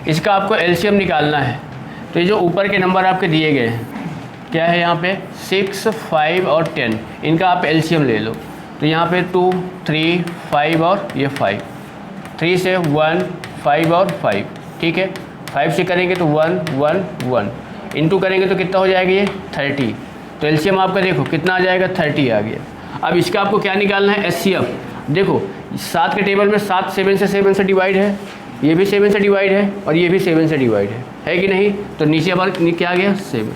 इसका आपको एलसीएम निकालना है। तो ये जो ऊपर के नंबर आपके दिए गए हैं, क्या है यहाँ पे 6, 5 और 10, इनका आप एलसीएम ले लो। तो यहाँ पे 2, 3, 5 और ये 5, 3 से 1, 5 और 5, ठीक है। 5 से करेंगे तो 1, 1, 1, इंटू करेंगे तो कितना हो जाएगा ये 30। तो एलसीएम आपका देखो कितना आ जाएगा 30 आ गया। अब इसका आपको क्या निकालना है? एचसीएफ। देखो 7 के टेबल में 7 7 से डिवाइड है, ये भी 7 से डिवाइड है और ये भी 7 से डिवाइड है कि नहीं? तो नीचे हमारा क्या आ गया 7,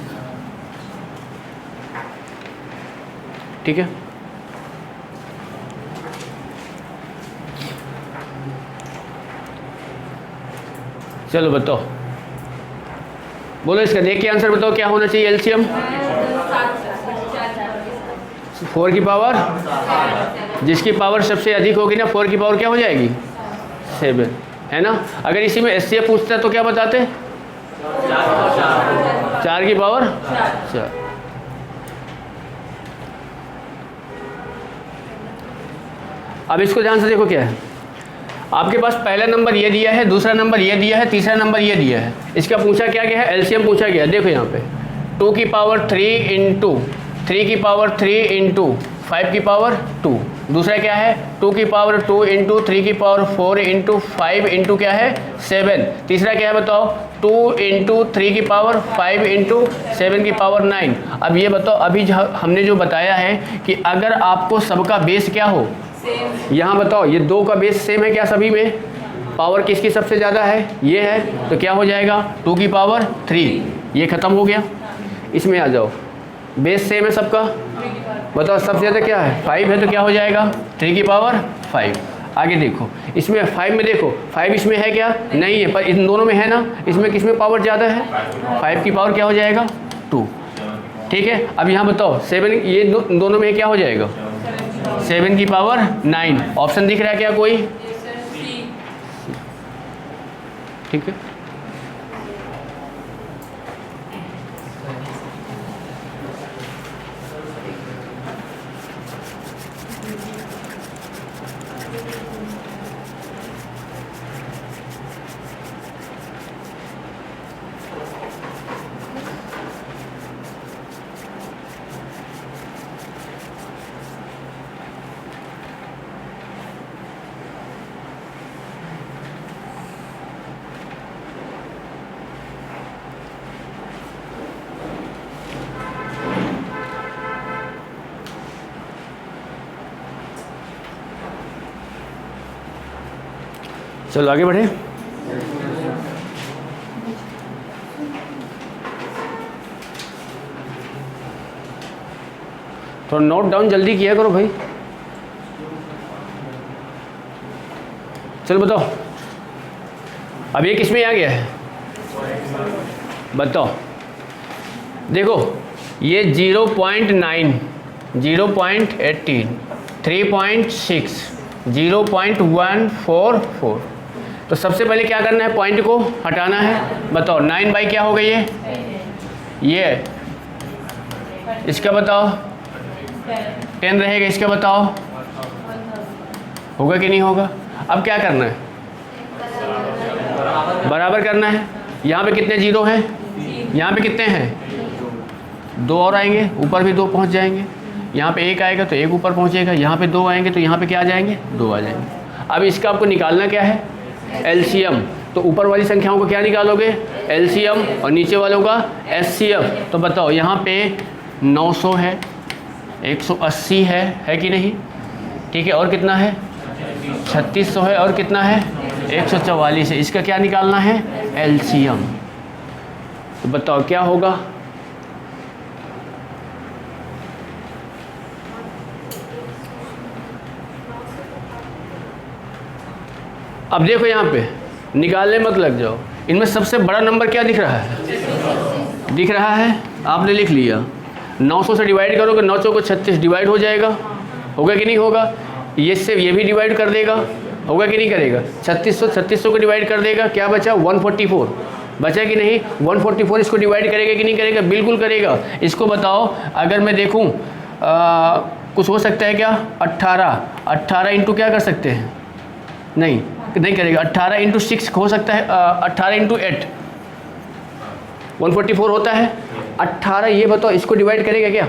ठीक है। चलो बताओ, बोलो इसका देख के आंसर बताओ क्या होना चाहिए एलसीएम? 4 की पावर, जिसकी पावर सबसे अधिक होगी ना 4 की पावर क्या हो जाएगी 7, है ना। अगर इसी में एचसीएफ पूछता तो क्या बताते? 4 की पावर 4। अब इसको ध्यान से देखो क्या है। आपके पास पहला नंबर ये दिया है, दूसरा नंबर ये दिया है, तीसरा नंबर ये दिया है। इसका पूछा क्या गया है? एलसीएम पूछा गया। देखो यहाँ पे 2 की पावर 3 इंटू 3 की पावर 3 इंटू 5 की पावर 2। दूसरा क्या है 2 की पावर 2 इंटू 3 की पावर 4 इंटू 5 इंटू क्या है 7। तीसरा क्या है बताओ 2 इंटू 3 की पावर 5 इंटू 7 की पावर 9। अब ये बताओ, अभी हमने जो बताया है कि अगर आपको सबका बेस क्या हो, यहाँ बताओ ये 2 का बेस सेम है क्या? सभी में पावर किसकी सबसे ज़्यादा है? ये है। तो क्या हो जाएगा 2 की पावर 3, ये ख़त्म हो गया। इसमें आ जाओ, बेस सेम है सबका, बताओ सबसे ज़्यादा क्या है 5 है, तो क्या हो जाएगा 3 की पावर 5। आगे देखो इसमें 5 में देखो 5 इसमें है क्या? नहीं है, पर इन दोनों में है ना। इसमें किसमें पावर ज़्यादा है? 5 की पावर क्या हो जाएगा 2, ठीक है। अब यहाँ बताओ 7, ये दोनों में क्या हो जाएगा 7 की पावर 9। ऑप्शन दिख रहा है क्या कोई? ठीक है। चलो आगे बढ़े। थोड़ा नोट डाउन जल्दी किया करो भाई। चलो बताओ, अब ये किस में आ गया है बताओ। देखो ये 0.9, 0.18, 3.6 0.144। तो सबसे पहले क्या करना है, पॉइंट को हटाना है। बताओ 9 बाई क्या हो गई ये इसका बताओ 10 रहेगा, इसका बताओ होगा कि नहीं होगा। अब क्या करना है, बराबर करना है। यहाँ पे कितने जीरो हैं, यहाँ पे कितने हैं, 2 और आएंगे, ऊपर भी 2 पहुँच जाएंगे। यहाँ पे 1 आएगा तो 1 ऊपर पहुँचेगा, यहाँ पे 2 आएंगे तो यहाँ पे क्या आ जाएंगे, 2 आ जाएंगे। अब इसका आपको निकालना क्या है, एलसीएम। तो ऊपर वाली संख्याओं को क्या निकालोगे, एलसीएम, और नीचे वालों का एचसीएफ। तो बताओ यहाँ पे 900 है, 180 है कि नहीं, ठीक है, और कितना है 3600 है, और कितना है 144 है। इसका क्या निकालना है, एलसीएम। तो बताओ क्या होगा, अब देखो यहाँ पे निकालने मत लग जाओ। इनमें सबसे बड़ा नंबर क्या दिख रहा है, दिख रहा है, आपने लिख लिया। 900 से डिवाइड करोगे, 9 चौको 36 डिवाइड हो जाएगा, होगा कि नहीं होगा। ये से ये भी डिवाइड कर देगा, होगा कि नहीं करेगा। 3600 को डिवाइड कर देगा, क्या बचा 144 बचा कि नहीं। 144 इसको डिवाइड करेगा कि नहीं करेगा, बिल्कुल करेगा। इसको बताओ अगर मैं देखूँ कुछ हो सकता है क्या, 18 इंटू क्या कर सकते हैं, नहीं करेगा। 18 इंटू 6 हो सकता है, 18 इंटू 8 144 होता है। 18 ये बताओ इसको डिवाइड करेगा क्या,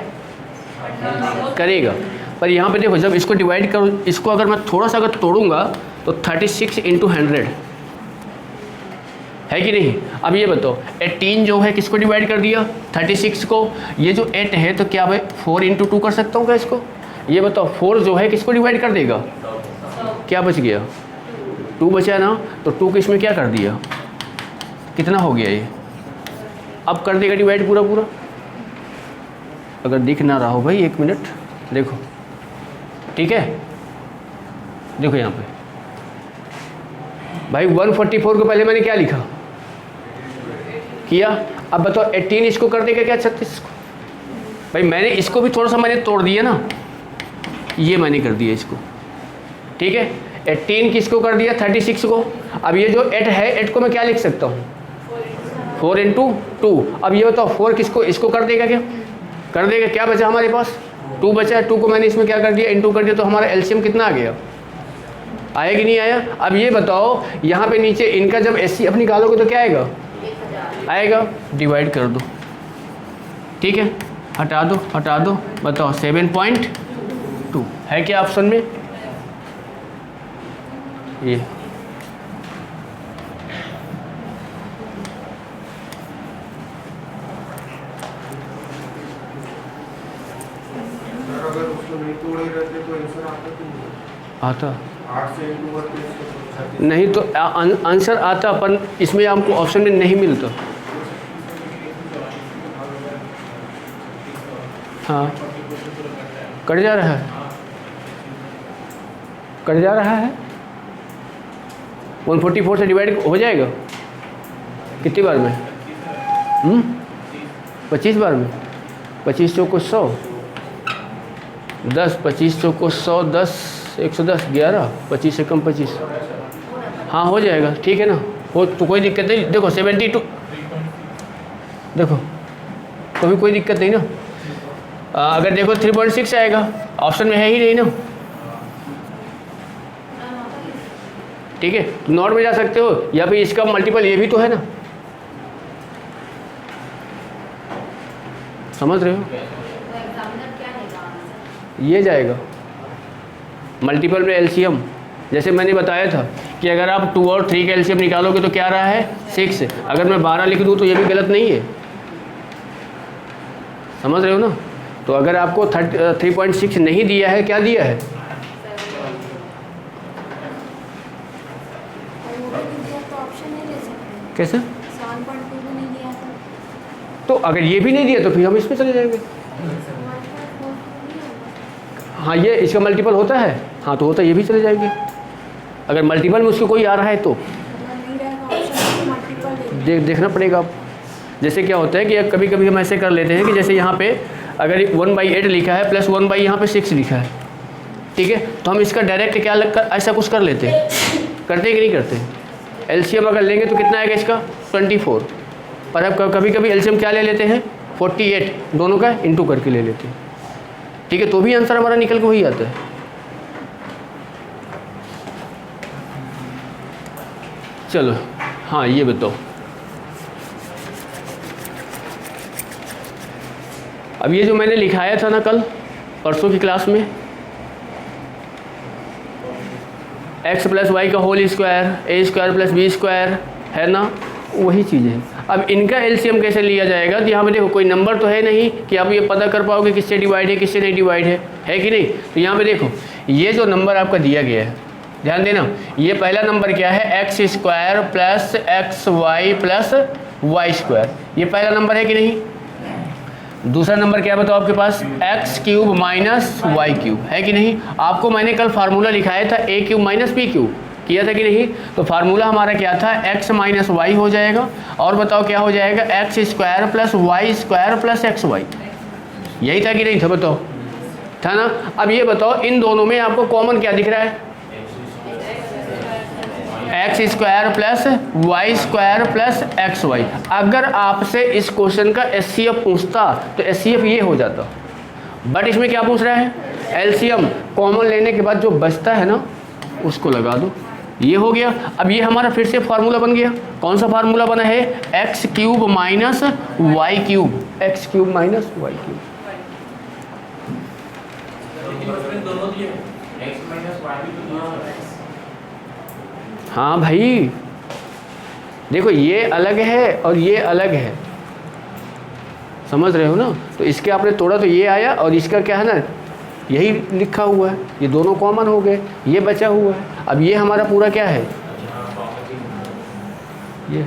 करेगा। पर यहाँ पे देखो जब इसको डिवाइड करो, इसको अगर मैं थोड़ा सा अगर तोड़ूंगा तो 36 इंटू 100 है कि नहीं। अब ये बताओ 18 जो है किसको डिवाइड कर दिया, 36 को। ये जो 8 है तो क्या भाई 4 इंटू 2 कर सकता हूँ क्या इसको। ये बताओ 4 जो है किसको डिवाइड कर देगा, क्या बच गया 2 बचा ना, तो 2 को इसमें क्या कर दिया, कितना हो गया ये। अब कर देगा डिवाइड पूरा पूरा। अगर दिख ना रहा हो भाई 1 मिनट देखो, ठीक है। देखो यहाँ पे भाई 144 को पहले मैंने क्या लिखा किया। अब बताओ 18 इसको कर देगा क्या 36 को। भाई मैंने इसको भी थोड़ा सा मैंने तोड़ दिया ना, ये मैंने कर दिया इसको, ठीक है। 18 किसको कर दिया 36 को। अब ये जो 8 है 8 को मैं क्या लिख सकता हूँ 4 इंटू 2। अब ये बताओ 4 किसको, इसको कर देगा क्या, कर देगा। क्या बचा हमारे पास 2 बचा है, 2 को मैंने इसमें क्या कर दिया इंटू कर दिया, तो हमारा एलसीएम कितना आ गया, आया कि नहीं आया। अब ये बताओ यहाँ पे नीचे इनका जब एचसीएफ निकालोगे तो क्या आएगा, आएगा, डिवाइड कर दो, ठीक है। हटा दो, बताओ 7.2 है क्या ऑप्शन में ये। अगर उसको नहीं तोड़े रहते तो आंसर आता आता 8 से इंटू करते नहीं तो आंसर आता, पर इसमें हमको ऑप्शन में नहीं मिलता। हाँ कट जा रहा है, कट जा रहा है। 144 से डिवाइड हो जाएगा कितनी बार में, 25 बार में। 25 चौको 100, 10 25 चौको 100, 10 110 11 25 से कम 25, हाँ हो जाएगा, ठीक है ना। हो तो कोई दिक्कत नहीं। देखो 72 देखो तो भी कोई दिक्कत नहीं ना। अगर देखो 3.6 आएगा, ऑप्शन में है ही नहीं ना, ठीक है। नॉट में जा सकते हो, या फिर इसका मल्टीपल ये भी तो है ना, समझ रहे हो। ये जाएगा मल्टीपल में एलसीएम। जैसे मैंने बताया था कि अगर आप 2 और 3 का एलसीएम निकालोगे तो क्या रहा है 6। अगर मैं 12 लिख दूँ तो ये भी गलत नहीं है, समझ रहे हो ना। तो अगर आपको 3.6 नहीं दिया है, क्या दिया है, कैसे, तो अगर ये भी नहीं दिया तो फिर हम इसमें चले जाएंगे। हाँ ये इसका मल्टीपल होता है, हाँ तो होता है, ये भी चले जाएंगे। अगर मल्टीपल में उसको कोई आ रहा है तो देखना पड़ेगा आप। जैसे क्या होता है कि कभी कभी हम ऐसे कर लेते हैं कि जैसे यहाँ पे अगर 1/8 लिखा है प्लस 1 यहाँ पे 6 लिखा है, ठीक है, तो हम इसका डायरेक्ट क्या ऐसा कुछ कर लेते हैं, करते हैं कि नहीं करते? एलसीएम अगर लेंगे तो कितना आएगा इसका 24, पर अब कभी कभी एलसीएम क्या ले लेते हैं 48, दोनों का इंटू करके ले लेते हैं। ठीक है, तो भी आंसर हमारा निकल के वही आता है। चलो हाँ ये बताओ, अब ये जो मैंने लिखाया था ना कल परसों की क्लास में, x प्लस वाई का होल स्क्वायर ए स्क्वायर प्लस बी स्क्वायर है ना, वही चीज़ है। अब इनका एलसीएम कैसे लिया जाएगा? तो यहाँ पे देखो कोई नंबर तो है नहीं कि आप ये पता कर पाओगे किससे डिवाइड है किससे नहीं डिवाइड है कि नहीं? तो यहाँ पे देखो ये जो नंबर आपका दिया गया है, ध्यान देना, ये पहला नंबर क्या है x square plus x y plus y square, ये पहला नंबर है कि नहीं? दूसरा नंबर क्या बताओ आपके पास x cube minus y cube, है कि नहीं? आपको मैंने कल फार्मूला लिखाया था a cube minus b cube, किया था कि नहीं? तो फार्मूला हमारा क्या था, एक्स माइनस वाई हो जाएगा, और बताओ क्या हो जाएगा, x square plus y square plus x y, यही था कि नहीं था? बताओ, था ना? अब ये बताओ इन दोनों में आपको कॉमन क्या दिख रहा है? X square plus y square plus x y. अगर आपसे इस क्वेश्चन का एचसीएफ पूछता तो एचसीएफ ये हो जाता, बट इसमें क्या पूछ रहा है, एलसीएम। कॉमन लेने के बाद जो बचता है ना उसको लगा दो, ये हो गया। अब ये हमारा फिर से फार्मूला बन गया, कौन सा फार्मूला बना है, x cube minus y cube, x cube minus y cube. हाँ भाई देखो ये अलग है और ये अलग है, समझ रहे हो ना? तो इसके आपने तोड़ा तो ये आया, और इसका क्या है ना यही लिखा हुआ है, ये दोनों कॉमन हो गए, ये बचा हुआ है। अब ये हमारा पूरा क्या है, ये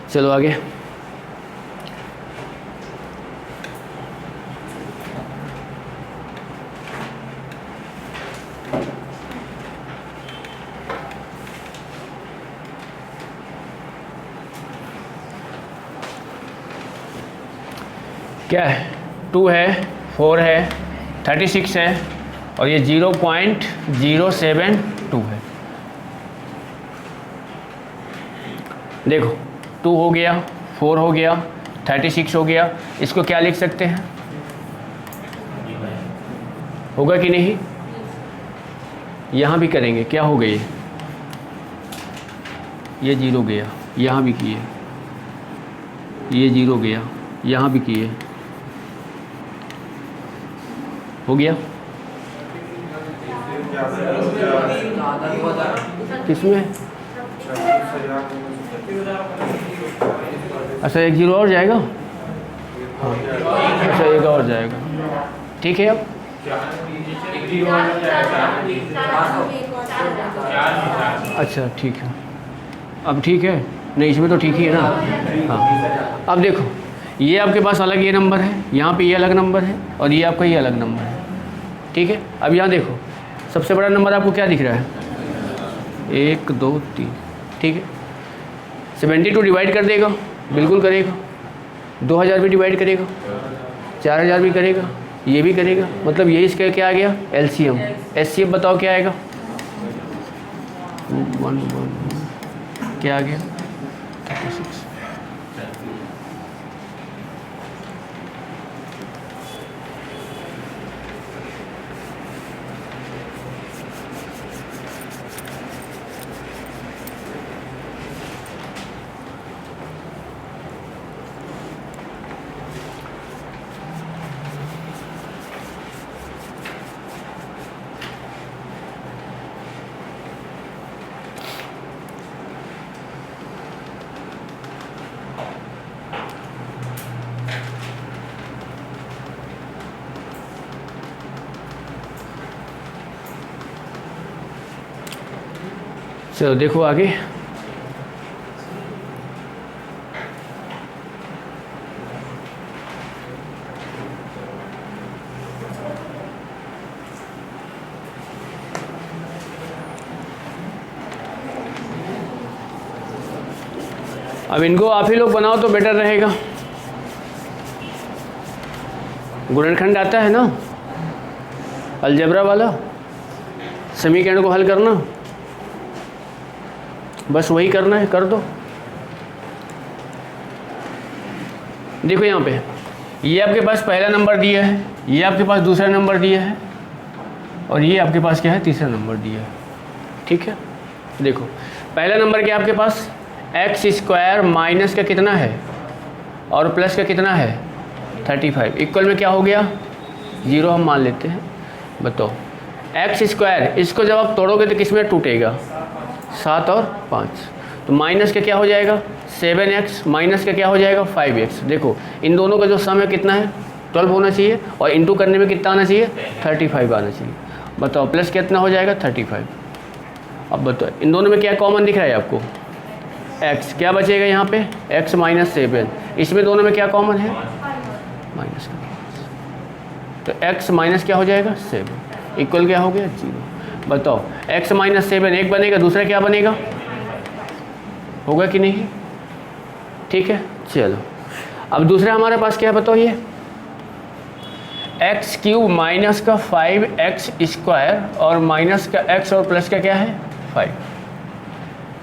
चलो आगे। क्या है, 2 है, 4 है, 36 है, और ये 0.072 है। देखो 2 हो गया, 4 हो गया, 36 हो गया, इसको क्या लिख सकते हैं, होगा कि नहीं? यहाँ भी करेंगे, क्या हो गई, ये 0 गया, यहाँ भी किए, ये 0 गया, यहाँ भी किए, हो गया। किसमें? अच्छा 1 0 और जाएगा, हाँ अच्छा 1 और जाएगा, ठीक है। अब अच्छा ठीक है, अब ठीक है, नहीं इसमें तो ठीक ही है ना। हाँ अब देखो ये आपके पास अलग ये नंबर है, यहाँ पे ये अलग नंबर है, और ये आपका ये अलग नंबर है, ठीक है। अब यहाँ देखो सबसे बड़ा नंबर आपको क्या दिख रहा है, 1 2 3, ठीक है। 72 डिवाइड कर देगा, बिल्कुल करेगा, 2000 भी डिवाइड करेगा, 4000 भी करेगा, ये भी करेगा, मतलब ये इसका क्या आ गया, एलसीएम। एचसीएफ बताओ क्या आएगा, 1 क्या आ गया, 36। चलो देखो आगे। अब इनको आप ही लोग बनाओ तो बेटर रहेगा। गुणनखंड आता है ना, अलजेब्रा वाला, समीकरण को हल करना, बस वही करना है, कर दो। देखो यहाँ पे ये आपके पास पहला नंबर दिया है, ये आपके पास दूसरा नंबर दिया है, और ये आपके पास क्या है, तीसरा नंबर दिया है। ठीक है, देखो पहला नंबर क्या आपके पास, एक्स स्क्वायर माइनस का कितना है और प्लस का कितना है 35, इक्वल में क्या हो गया 0 हम मान लेते हैं। बताओ एक्स स्क्वायर, इसको जब आप तोड़ोगे तो किस में टूटेगा, 7 और 5, तो माइनस का क्या हो जाएगा 7x, माइनस का क्या हो जाएगा 5x। देखो इन दोनों का जो सम है कितना है 12 होना चाहिए, और इंटू करने में कितना आना चाहिए 35 आना चाहिए। बताओ प्लस कितना हो जाएगा 35। अब बताओ इन दोनों में क्या कॉमन दिख रहा है आपको, x, क्या बचेगा यहाँ पे x माइनस 7, इसमें दोनों में क्या कॉमन है माइनस का, तो x माइनस क्या हो जाएगा 7, इक्वल क्या हो गया 0। बताओ x माइनस 7 एक बनेगा, दूसरा क्या बनेगा, होगा कि नहीं, ठीक है। चलो अब दूसरा हमारे पास क्या है बताओ, ये एक्स क्यूब माइनस का 5x स्क्वायर और माइनस का x और प्लस का क्या है 5,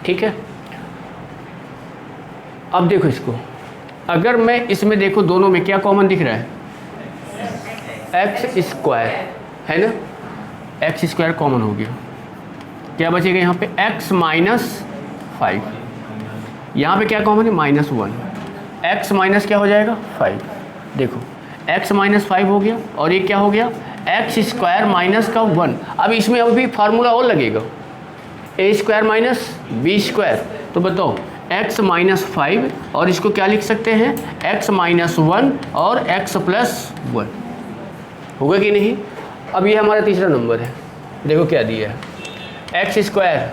ठीक है। अब देखो इसको, अगर मैं इसमें देखो दोनों में क्या कॉमन दिख रहा है, एक्स स्क्वायर है ना, एक्स स्क्वायर कॉमन हो गया, क्या बचेगा यहाँ पे x माइनस 5, यहाँ पे क्या कॉमन है -1, x माइनस क्या हो जाएगा 5। देखो x माइनस 5 हो गया, और ये क्या हो गया एक्स स्क्वायर माइनस का 1। अब इसमें अभी फार्मूला और लगेगा, a square minus b square, तो बताओ x माइनस 5, और इसको क्या लिख सकते हैं x माइनस 1 और x प्लस 1, होगा कि नहीं। अब ये हमारा तीसरा नंबर है, देखो क्या दिया है, एक्स स्क्वायर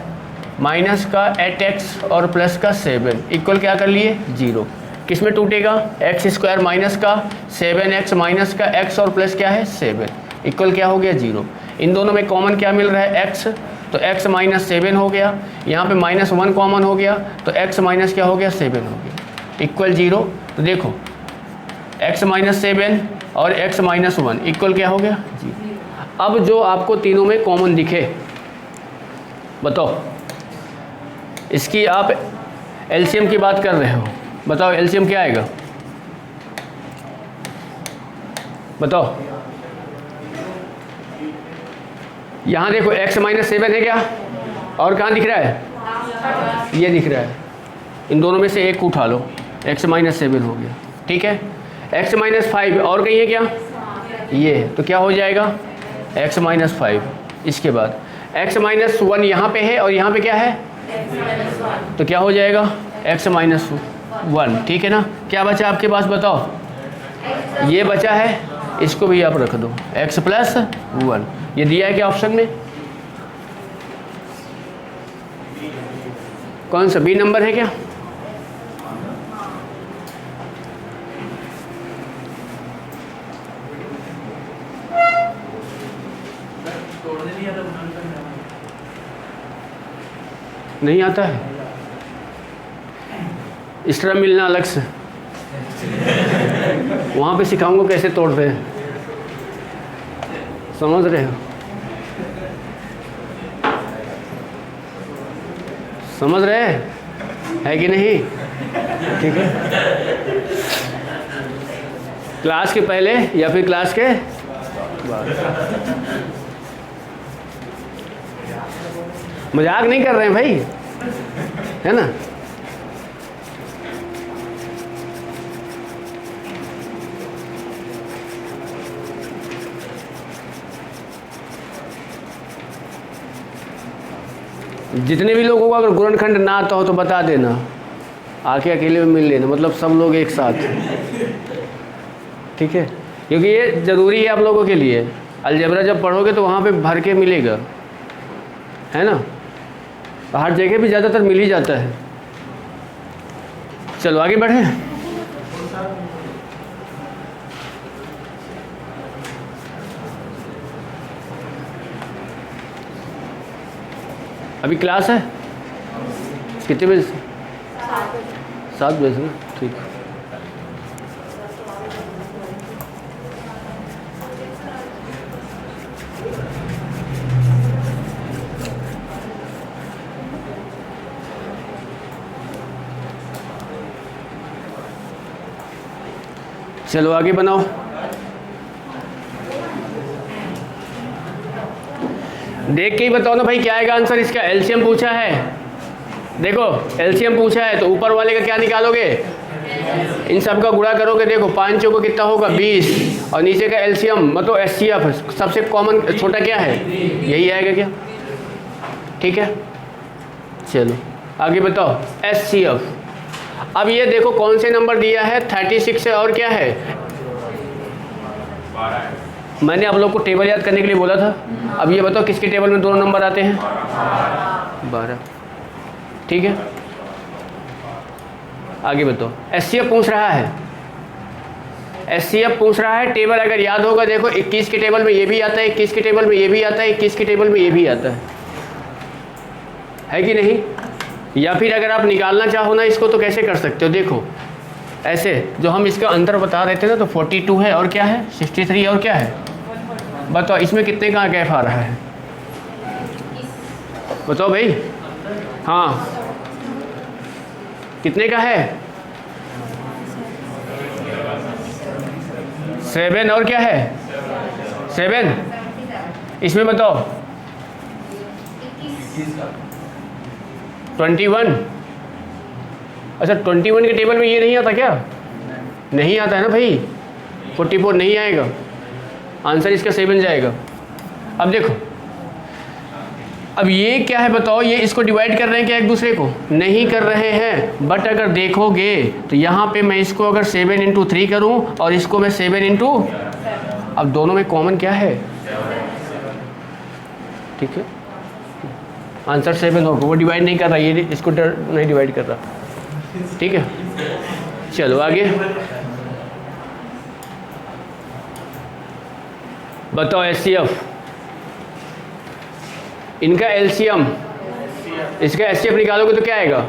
माइनस का 8x और प्लस का 7, इक्वल क्या कर लिए 0, किस में टूटेगा एक्स स्क्वायर माइनस का 7x माइनस का x और प्लस क्या है 7, इक्वल क्या हो गया 0। इन दोनों में कॉमन क्या मिल रहा है x, तो x माइनस 7 हो गया, यहाँ पे -1 कॉमन हो गया, तो x माइनस क्या हो गया 7 हो गया, इक्वल 0। तो देखो x माइनस 7 और x माइनस 1 इक्वल क्या हो गया 0। अब जो आपको तीनों में कॉमन दिखे, बताओ इसकी आप एलसीएम की बात कर रहे हो, बताओ एलसीएम क्या आएगा, बताओ। यहाँ देखो x माइनस 7 है क्या, और कहाँ दिख रहा है, ये दिख रहा है, इन दोनों में से एक को उठा लो, x माइनस 7 हो गया, ठीक है। x माइनस 5 और कहीं है क्या, ये, तो क्या हो जाएगा x माइनस 5, इसके बाद x माइनस 1 यहाँ पे है, और यहाँ पे क्या है, तो क्या हो जाएगा x माइनस 1, ठीक है ना। क्या बचा आपके पास बताओ, ये बचा है, इसको भी आप रख दो x प्लस 1, ये दिया है क्या ऑप्शन में, कौन सा बी नंबर है क्या, नहीं आता है, इस तरह मिलना अलग से, वहाँ पे सिखाऊंगा कैसे तोड़ते हैं, समझ रहे हो, समझ रहे है कि नहीं, ठीक है। क्लास के पहले या फिर क्लास के बाद, मजाक नहीं कर रहे हैं भाई, है ना। जितने भी लोगों को अगर गुणनखंड ना आता हो तो बता देना, आके अकेले में मिल लेना, मतलब सब लोग एक साथ, ठीक है, क्योंकि ये ज़रूरी है आप लोगों के लिए। अलजेब्रा जब पढ़ोगे तो वहाँ पे भर के मिलेगा, है ना। हर जगह भी ज़्यादातर मिल ही जाता है। चलो आगे बढ़ें। अभी क्लास है कितने बजे से? 7 बजे से ना, ठीक। चलो आगे बनाओ। देख के ही बताओ ना भाई क्या आएगा आंसर इसका। एलसीएम पूछा है, देखो एलसीएम पूछा है तो ऊपर वाले का क्या निकालोगे, इन सब का गुणा करोगे। देखो 5 चौको कितना होगा 20, और नीचे का एलसीएम मतलब एचसीएफ सबसे कॉमन छोटा क्या है, यही आएगा क्या? ठीक है, चलो आगे बताओ एचसीएफ। अब ये देखो कौन से नंबर दिया है, 36 है और क्या है, मैंने आप लोग को टेबल याद करने के लिए बोला था। अब ये बताओ किसके टेबल में दोनों नंबर आते हैं, 12। ठीक है, आगे बताओ एचसीएफ पूछ रहा है। एचसीएफ पूछ रहा है, टेबल अगर याद होगा देखो 21 के टेबल में ये भी आता है, 21 के टेबल में ये भी आता है, 21 के टेबल में ये भी आता है कि नहीं? या फिर अगर आप निकालना चाहो ना इसको तो कैसे कर सकते हो, देखो ऐसे जो हम इसका अंतर बता रहे थे ना, तो 42 है और क्या है 63 और क्या है, बताओ इसमें कितने का गैप आ रहा है, बताओ भाई। हाँ कितने का है, 7 और क्या है 7, इसमें बताओ 21। अच्छा 21 के टेबल में ये नहीं आता क्या, नहीं आता है ना भाई, 44 नहीं आएगा, आंसर इसका 7 जाएगा। अब देखो अब ये क्या है बताओ, ये इसको डिवाइड कर रहे हैं क्या एक दूसरे को, नहीं कर रहे हैं। बट अगर देखोगे तो यहाँ पे मैं इसको अगर 7 × 3 करूँ और इसको मैं 7 × अब दोनों में कॉमन क्या है, ठीक है आंसर 7 होगा। वो डिवाइड नहीं कर रहा, ये इसको नहीं डिवाइड कर रहा, ठीक है। चलो आगे बताओ एचसीएफ, इनका एलसीएम, इसका एचसीएफ निकालोगे तो क्या आएगा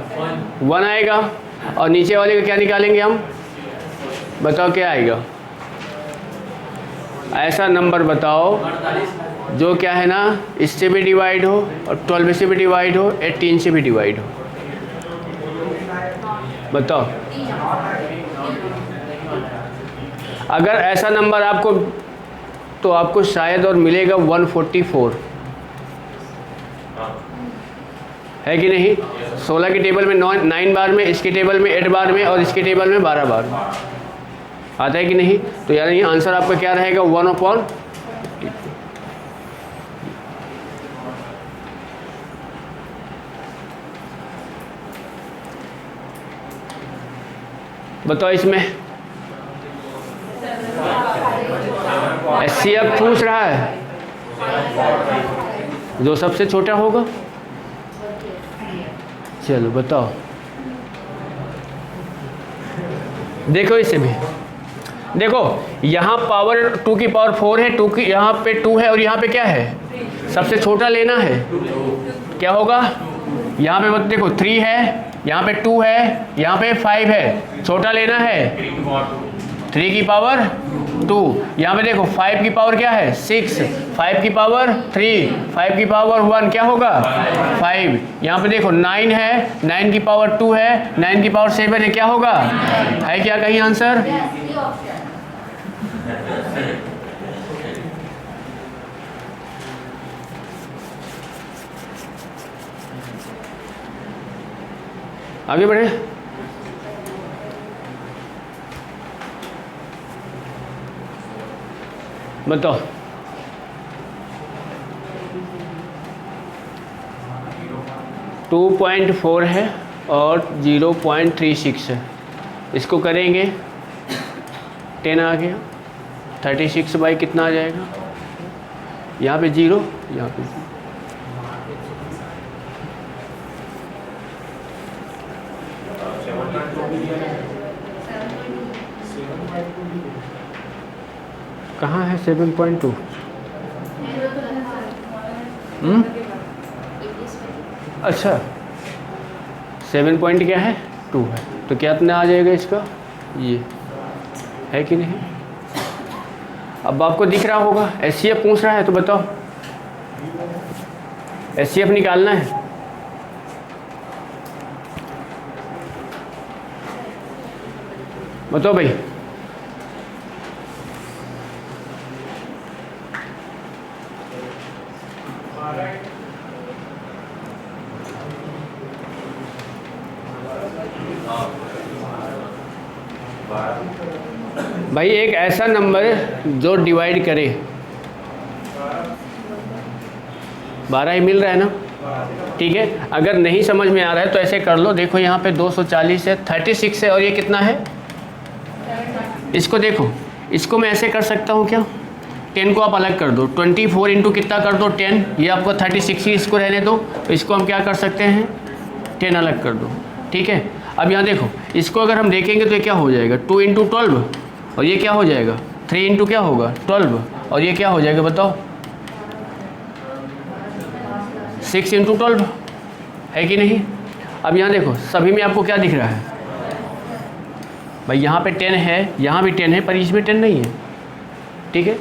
1 आएगा, और नीचे वाले का क्या निकालेंगे हम, बताओ क्या आएगा। ऐसा नंबर बताओ जो क्या है ना इससे भी डिवाइड हो और 12 से भी डिवाइड हो, 18 से भी डिवाइड हो, बताओ। अगर ऐसा नंबर आपको तो आपको शायद और मिलेगा 144, है कि नहीं। 16 के टेबल में 9 बार में, इसके टेबल में 8 बार में और इसके टेबल में 12 बार में आता है कि नहीं। तो यानी आंसर आपका क्या रहेगा 1/। बताओ इसमें एचसीएफ पूछ रहा है, जो सबसे छोटा होगा। चलो बताओ, देखो इसे भी देखो, यहाँ पावर 2 की पावर 4 है, 2 की यहाँ पे 2 है और यहाँ पे क्या है, सबसे छोटा लेना है, क्या होगा यहाँ पे देखो 3 है, यहाँ पे 2 है, यहाँ पे 5 है, छोटा लेना है 3 की पावर 2, यहाँ पे देखो 5 की पावर क्या है 6, 5 की पावर 3, 5 की पावर 1 क्या होगा 5, यहाँ पे देखो 9 है, 9 की पावर 2 है, 9 की पावर 7 है, क्या होगा, है क्या कहीं आंसर। आगे बढ़े, बताओ। टू 2.4 है और 0.36 है, इसको करेंगे 10 आ गया, 36 बाई कितना आ जाएगा, यहाँ पे 0, यहाँ पे 0, कहाँ है 7.2? अच्छा 7 पॉइंट क्या है 2 है, तो क्या इतना आ जाएगा इसका, ये है कि नहीं? अब आपको दिख रहा होगा HCF पूछ रहा है, तो बताओ HCF निकालना है। बताओ भाई, भाई एक ऐसा नंबर जो डिवाइड करे, 12 ही मिल रहा है ना, ठीक है। अगर नहीं समझ में आ रहा है तो ऐसे कर लो, देखो यहाँ पे 240 है, 36 है, और ये कितना है, इसको देखो, इसको मैं ऐसे कर सकता हूँ क्या, 10 को आप अलग कर दो, 24 इंटू कितना कर दो 10, ये आपको 36 ही इसको रहने दो, तो इसको हम क्या कर सकते हैं 10 अलग कर दो, ठीक है। अब यहाँ देखो, इसको अगर हम देखेंगे तो ये क्या हो जाएगा 2 इंटू 12, और ये क्या हो जाएगा 3 इंटू क्या होगा 12, और ये क्या हो जाएगा बताओ 6 इंटू 12, है कि नहीं। अब यहाँ देखो सभी में आपको क्या दिख रहा है भाई, यहाँ पे 10 है, यहाँ भी 10 है, पर इसमें 10 नहीं है, ठीक है।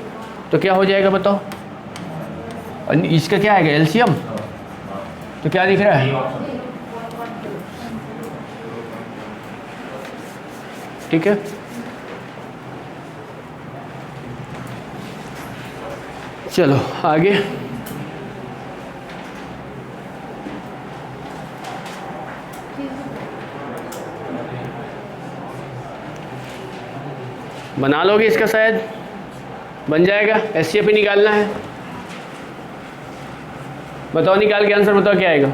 तो क्या हो जाएगा बताओ, और इसका क्या आएगा एलसीएम, तो क्या दिख रहा है, ठीक है। चलो आगे, बना लोगे इसका, शायद बन जाएगा। HCF ही निकालना है, बताओ निकाल के आंसर बताओ क्या आएगा।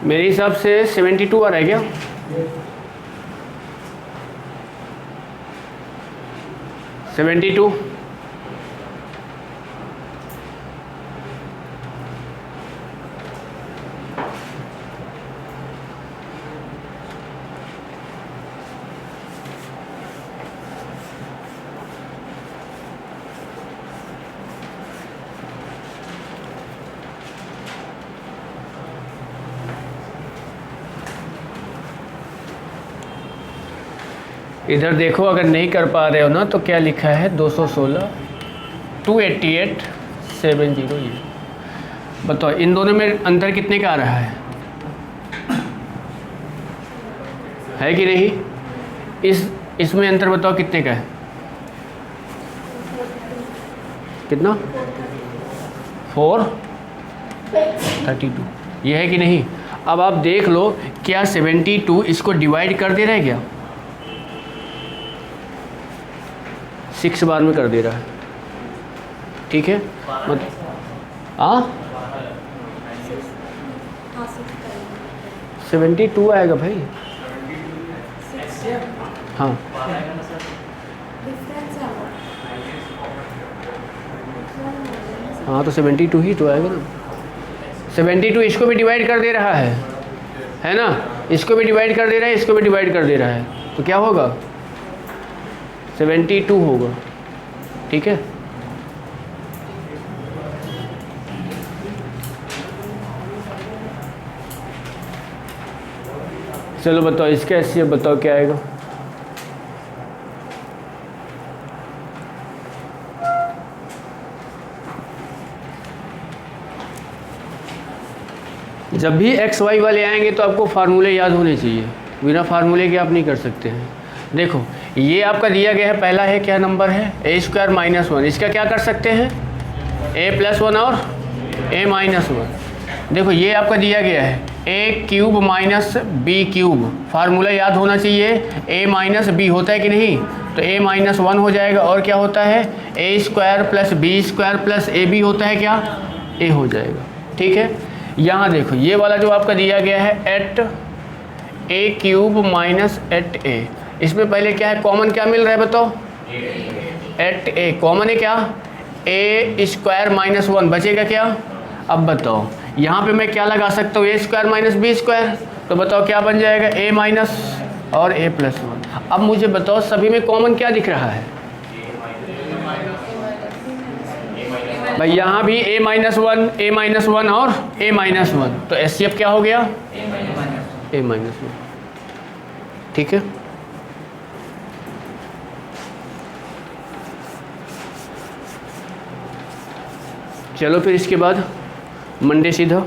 मेरे हिसाब से 72 आ रहा है क्या, 72, इधर देखो, अगर नहीं कर पा रहे हो ना तो क्या लिखा है 216 288 70, ये बताओ इन दोनों में अंतर कितने का आ रहा है कि नहीं, इसमें अंतर बताओ कितने का है, कितना 432, ये है कि नहीं। अब आप देख लो क्या 72 इसको डिवाइड कर दे रहा है क्या, 6 बार में कर दे रहा है, ठीक है। हाँ 72 आएगा भाई, हाँ हाँ, तो 72 ही तो आएगा ना, 72 इसको भी डिवाइड कर दे रहा है ना, इसको भी डिवाइड कर दे रहा है, इसको भी डिवाइड कर दे रहा है, तो क्या होगा 72 होगा, ठीक है। चलो बताओ इसका HCF बताओ क्या आएगा, जब भी XY वाले आएंगे तो आपको फार्मूले याद होने चाहिए, बिना फार्मूले के आप नहीं कर सकते हैं। देखो ये आपका दिया गया है, पहला है क्या नंबर है A² -1, इसका क्या कर सकते हैं A+1 और A-1। देखो ये आपका दिया गया है a cube minus b cube, formula याद होना चाहिए, ए माइनस बी होता है कि नहीं, तो ए माइनस 1 हो जाएगा, और क्या होता है a square plus b square plus a b होता है क्या, ए हो जाएगा। ठीक है, यहाँ देखो ये वाला जो आपका दिया गया है एट ए क्यूब माइनस एट ए, इसमें पहले क्या है कॉमन क्या मिल रहा है बताओ, एट ए कॉमन है क्या, ए स्क्वायर माइनस 1 बचेगा क्या। अब बताओ यहाँ पे मैं क्या लगा सकता हूँ, ए स्क्वायर माइनस बी स्क्वायर, तो बताओ क्या बन जाएगा, ए माइनस और ए प्लस 1। अब मुझे बताओ सभी में कॉमन क्या दिख रहा है भाई, यहाँ भी a माइनस 1 और a माइनस 1, तो एचसीएफ क्या हो गया, a माइनस 1। ठीक है, चलो फिर इसके बाद मंडे सीधा